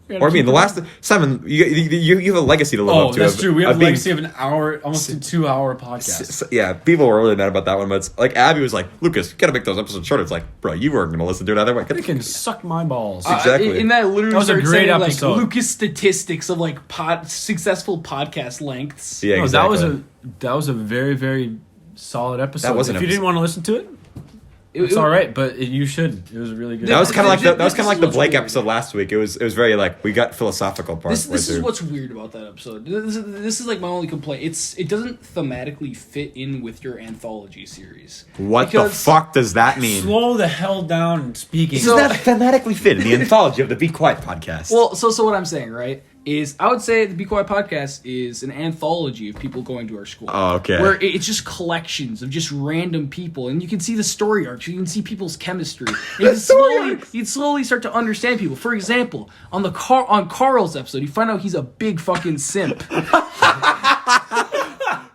A: Or I mean, the last Simon, you have a legacy to live up to.
C: That's true. We have a legacy of an hour, almost a 2 hour podcast.
A: Yeah, people were really mad about that one, but it's like Abby was like, Lucas, you gotta make those episodes shorter. It's like, bro, you weren't gonna listen to it either way.
C: They can suck my balls.
A: Exactly.
B: And that literally
C: That was a
B: started
C: great
B: saying,
C: episode.
B: like Lucas statistics of like successful podcast lengths.
A: Yeah,
C: No,
A: exactly.
C: that was a very, very solid episode.
A: That was an
C: if you
A: episode.
C: didn't want to listen to it, it's all right. But you should. It was really good.
A: That was kind of like the
B: what's
A: Blake
B: weird.
A: episode last week. It was very like we got philosophical parts.
B: This is what's weird about that episode. This is like my only complaint. It doesn't thematically fit in with your anthology series.
A: What the fuck does that mean?
C: Slow the hell down and speaking.
A: Does that thematically fit in the anthology of the Be Quiet podcast?
B: Well, so what I'm saying, right, is I would say the Be Quiet podcast is an anthology of people going to our school.
A: Oh, okay.
B: Where it's just collections of just random people, and you can see the story arcs, you can see people's chemistry. And you slowly start to understand people. For example, on Carl's episode, you find out he's a big fucking simp.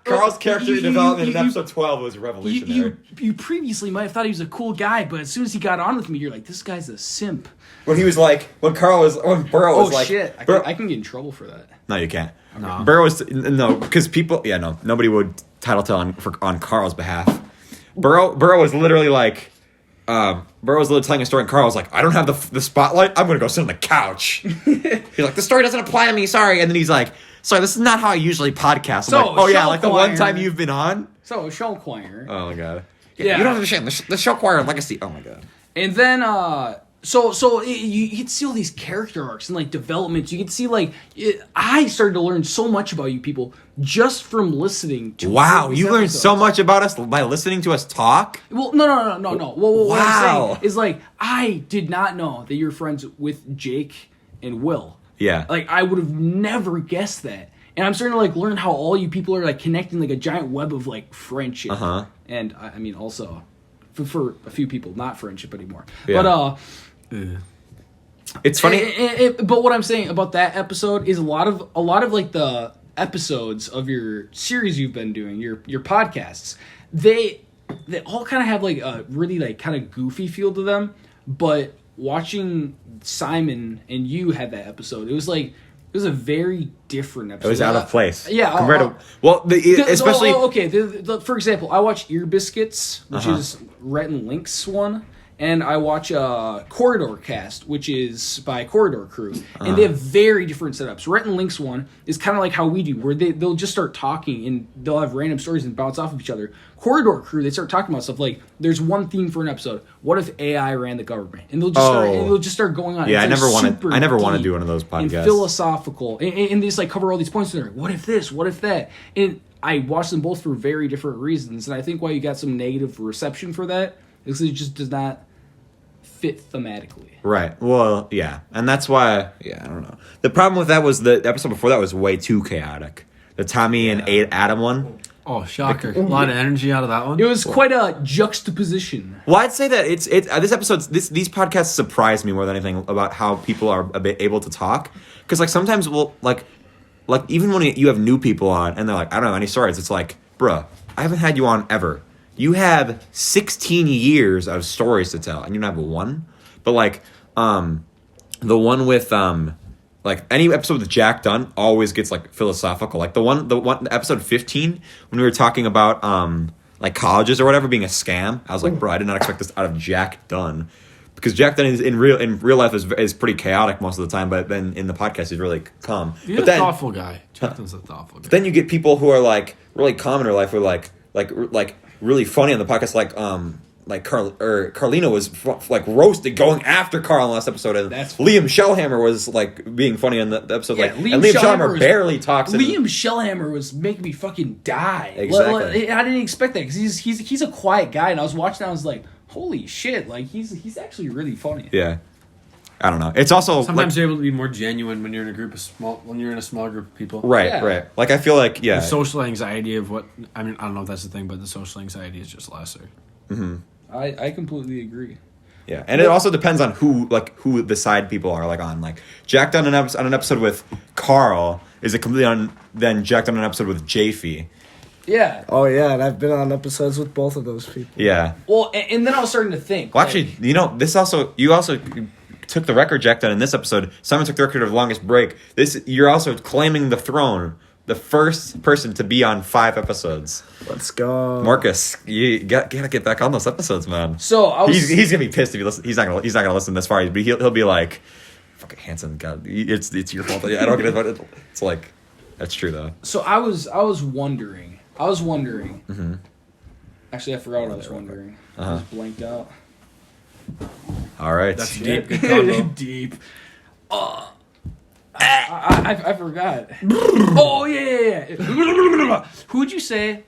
A: Carl's character development in episode 12 was revolutionary.
B: You previously might have thought he was a cool guy, but as soon as he got on with me, you're like, this guy's a simp.
A: When he was like, when Burow was like,
B: shit, I can get in trouble for that.
A: No, you can't.
C: No.
A: Burow was because people. Yeah, no, nobody would title tell on Carl's behalf. Burow was literally like, Burow was literally telling a story, and Carl was like, I don't have the spotlight. I'm gonna go sit on the couch. He's like, the story doesn't apply to me. Sorry. And then he's like, sorry, this is not how I usually podcast. I'm like, oh yeah, like the one time you've been on.
B: So show choir.
A: Oh my god.
B: Yeah.
A: You don't understand the show choir legacy. Oh my god.
B: And then you can see all these character arcs and like developments. You can see I started to learn so much about you people just from listening to.
A: Wow,
B: these
A: you learned
B: episodes.
A: so much about us by listening to us talk.
B: Well, no. Well, what
A: Wow.
B: I'm saying is like I did not know that you're friends with Jake and Will.
A: Yeah.
B: Like I would have never guessed that. And I'm starting to like learn how all you people are like connecting like a giant web of like friendship.
A: Uh-huh.
B: And I mean also for a few people not friendship anymore.
A: Yeah.
B: But
A: It's funny.
B: but what I'm saying about that episode is a lot of like the episodes of your series you've been doing, your podcasts, they all kind of have like a really like kind of goofy feel to them. But watching Simon and you had that episode, it was a very different episode.
A: It was out of place.
B: Yeah,
A: compared to especially
B: okay. For example, I watched Ear Biscuits, which is Rhett and Link's one. and I watch Corridor Cast, which is by Corridor Crew, and they have very different setups. Rhett and Link's one is kind of like how we do, where they'll just start talking and they'll have random stories and bounce off of each other. Corridor Crew, they start talking about stuff like there's one theme for an episode. What if AI ran the government? And they'll just start going on.
A: Yeah,
B: it's
A: I never want to do one of those podcasts.
B: And philosophical, and they just like cover all these points. And they're like, what if this? What if that? And I watched them both for very different reasons, and I think why you got some negative reception for that is because it just does not fit thematically.
A: Right. Well, yeah, and that's why. Yeah, I don't know. The problem with that was the episode before that was way too chaotic. The Tommy and Adam one.
C: Oh, shocker! A lot of energy out of that one.
B: It was quite a juxtaposition.
A: Well, I'd say that it's this episode. These podcasts surprise me more than anything about how people are a bit able to talk. Because like sometimes we'll like even when you have new people on and they're like, I don't know any stories. It's like, bruh, I haven't had you on ever. You have 16 years of stories to tell, and you don't have one. But like, the one with like any episode with Jack Dunn always gets like philosophical. Like the one episode 15 when we were talking about like colleges or whatever being a scam. I was like, bro, I did not expect this out of Jack Dunn, because Jack Dunn is in real life is pretty chaotic most of the time, but then in the podcast he's really calm.
C: He's
A: but
C: a thoughtful guy. Jack Dunn's a thoughtful guy.
A: Then you get people who are like really calm in their life, who are like really funny on the podcast, like Carlina was like roasted going after Carl in the last episode, and Liam Shellhammer was like being funny in the episode. Yeah, and Liam Shellhammer barely talks.
B: Liam Shellhammer was making me fucking die.
A: Exactly.
B: I didn't expect that because he's a quiet guy, and I was watching that, I was like, holy shit! Like he's actually really funny.
A: Yeah. I don't know. It's also
C: sometimes you're able to be more genuine when you're in a small group of people.
A: Right,
B: yeah.
A: right. Like I feel like
C: the social anxiety of I don't know if that's the thing, but the social anxiety is just lesser.
A: Mm-hmm.
B: I completely agree.
A: Yeah, and it also depends on who the side people are like on. Like Jack Dunn on an episode with Carl is a completely on then Jack Dunn on an episode with Jaffe.
B: Yeah.
D: Oh yeah, and I've been on episodes with both of those people.
A: Yeah.
B: Well, and then I was starting to think.
A: Well, actually, you also took the record, Jack Dunn, in this episode. Simon took the record of the longest break. You're also claiming the throne. The first person to be on 5 episodes.
D: Let's go,
A: Marcus. You gotta get back on those episodes, man.
B: So
A: he's gonna be pissed if you listen. He's not gonna listen this far, but he'll be like, "Fucking Hanson, God, it's your fault." I don't get it. It's like that's true though.
B: So I was wondering.
A: Mm-hmm.
B: Actually, I forgot what I was wondering. I just blanked out.
A: All right,
C: that's deep. Good combo.
B: Deep. I forgot. Oh yeah. Who'd you say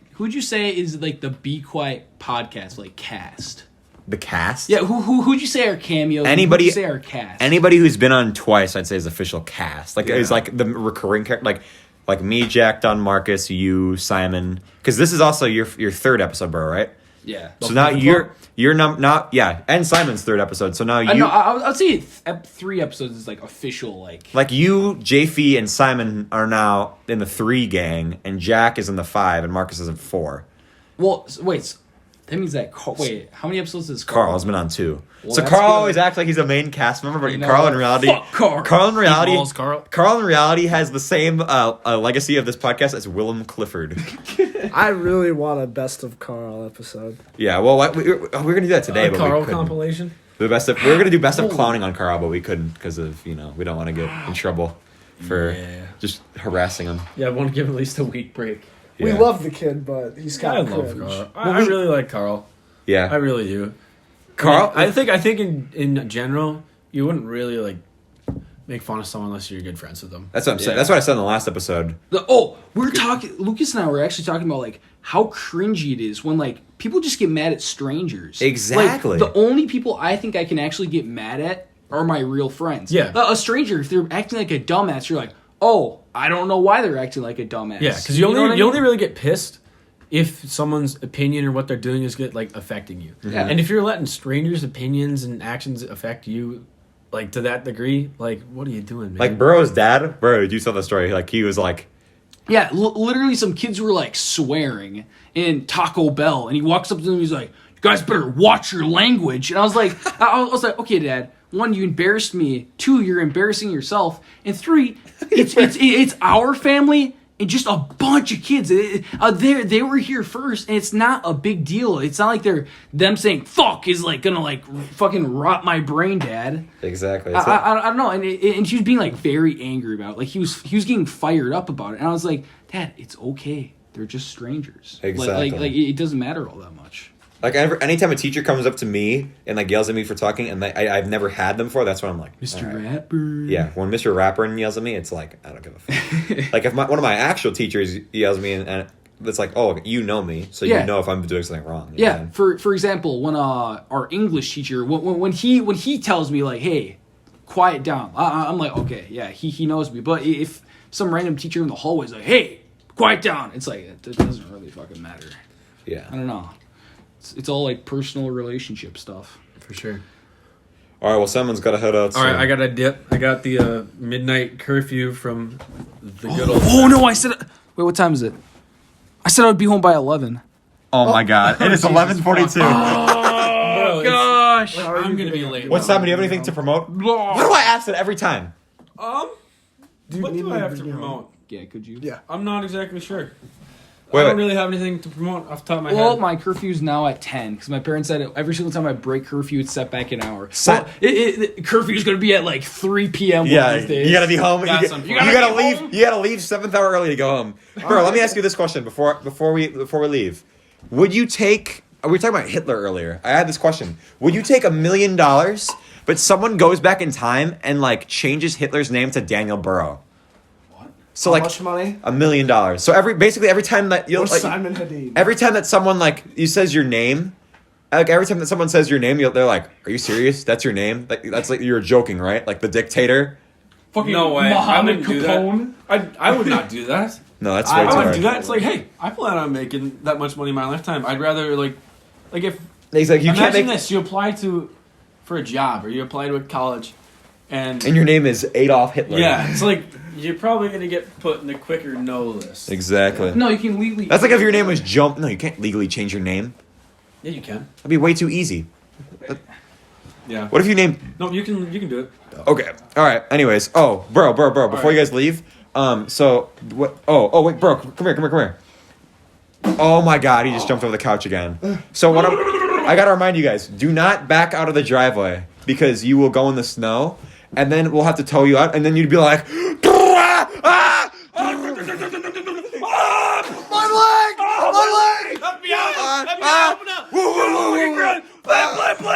B: is like the Be Quiet podcast like cast?
A: The cast?
B: Yeah. Who'd you say are cameos?
A: Anybody?
B: Who'd you say are cast?
A: Anybody who's been on twice, I'd say is official cast. Like it's like the recurring character, like me, Jack, Don, Marcus, you, Simon. Because this is also your 3rd episode, bro, right?
B: Yeah.
A: So now and Simon's 3rd episode. So now
B: I'd say 3 episodes is like official,
A: like you, Jaffe, and Simon are now in the 3 gang, and Jack is in the 5, and Marcus is in 4.
B: Well, wait. That means that how many episodes is
A: Carl has been on 2.
B: Well,
A: so Carl always acts like he's a main cast member, but Carl in reality, Carl in reality has the same legacy of this podcast as Willem Clifford.
D: I really want a best of Carl episode.
A: Yeah, well, we're gonna do that today, but
C: Carl compilation.
A: We're gonna do best of clowning on Carl, but we couldn't because of we don't want to get in trouble for just harassing him.
C: Yeah, I want to give him at least a week break.
D: We love the kid, but he's kind of
C: love Carl. I really like Carl.
A: Yeah,
C: I really do.
A: Carl,
C: I think in general, you wouldn't really like make fun of someone unless you're good friends with them.
A: That's what I'm saying. That's what I said in the last episode.
B: Lucas and I were actually talking about like how cringy it is when like people just get mad at strangers.
A: Exactly.
B: Like, the only people I think I can actually get mad at are my real friends.
C: Yeah.
B: A stranger, if they're acting like a dumbass, you're like, oh, I don't know why they're acting like a dumbass.
C: Yeah, because you only really get pissed if someone's opinion or what they're doing is like affecting you.
B: Yeah.
C: And if you're letting strangers' opinions and actions affect you, like to that degree, like what are you doing, man?
A: Like Burrow's dad, did you tell the story? Like he was like,
B: yeah, literally some kids were like swearing in Taco Bell, and he walks up to them, and he's like, "You guys better watch your language." And I was like, okay, Dad. 1, you embarrassed me. 2, you're embarrassing yourself. And 3, it's our family, and just a bunch of kids. They were here first, and it's not a big deal. It's not like them saying "fuck" is like gonna like fucking rot my brain, Dad.
A: Exactly.
B: I don't know, and she was being like very angry about it. Like he was getting fired up about it, and I was like, Dad, it's okay. They're just strangers.
A: Exactly.
B: Like it doesn't matter all that much.
A: Like anytime a teacher comes up to me and like yells at me for talking, and I've never had them before, that's when I'm like,
B: Mr.
A: all right.
B: Rapper.
A: Yeah, when Mr. Rapper yells at me, it's like I don't give a fuck. Like if one of my actual teachers yells at me, and it's like, oh, you know me, so you know if I'm doing something wrong.
B: Yeah. For example, when our English teacher when he tells me like, hey, quiet down, I'm like, okay, yeah, he knows me. But if some random teacher in the hallway is like, hey, quiet down, it's like it doesn't really fucking matter.
A: Yeah,
B: I don't know. It's all like personal relationship stuff.
C: For sure.
A: All right, well, someone's got to head out.
C: All right, I got a dip. I got the midnight curfew from the good old...
B: Oh, no, I said... Wait, what time is it? I said I would be home by 11.
A: Oh, my God. And it's 11:42.
B: Oh, gosh.
C: I'm going to be late.
A: What, Simon, do you have anything to promote? Why do I ask that every time?
C: What do I have to promote?
B: Yeah, could you?
D: Yeah.
C: I'm not exactly sure.
A: Wait,
C: I don't really have anything to promote off the top of my head.
B: Well, my curfew's now at 10 because my parents said every single time I break curfew, it's set back an hour.
A: Set-
B: Well, curfew's going to be at like 3 p.m.
A: Yeah,
B: one of these days.
A: you gotta be home.
C: That's
A: You gotta
B: unfortunate.
A: leave.
B: Home?
A: You gotta leave 7th hour early to go home. Bro, let me ask you this question before we leave. Would you take? We were talking about Hitler earlier. I had this question. Would you take $1 million, but someone goes back in time and like changes Hitler's name to Daniel Burow? So
D: How
A: like
D: much money?
A: $1 million. So every time that
D: Or Simon Hadid.
A: every time that someone like you says your name, like every time that someone says your name, they're like, "Are you serious? That's your name? That's like you're joking, right? Like the dictator."
B: Fucking
C: No way. I
B: Mohammed
C: wouldn't do
B: Capone.
C: that. I would not do that.
A: No, that's way
C: I
A: too
C: wouldn't
A: hard.
C: do that. It's like, hey, I plan on making that much money in my lifetime. I'd rather like if
A: He's like, you can't
C: imagine
A: make.
C: this: you apply for a job or you apply to a college, and
A: And your name is Adolf Hitler.
C: yeah, it's like you're probably gonna get put in the quicker no list.
A: Exactly.
B: No, you can legally...
A: That's like if your name was Jump. No, you can't legally change your name.
C: Yeah, you can.
A: That'd be way too easy.
C: Yeah.
A: What if you named?
C: No, you can do it.
A: Okay. All right. Anyways. Oh, bro. Before you guys leave. So what? Oh, wait, bro. Come here. Oh my God! He just jumped over the couch again. So what? I gotta remind you guys: do not back out of the driveway because you will go in the snow, and then we'll have to tow you out, and then you'd be like, "Ah! My leg!
C: Let me out! Let me out! Open up!
A: Woo!
C: Play!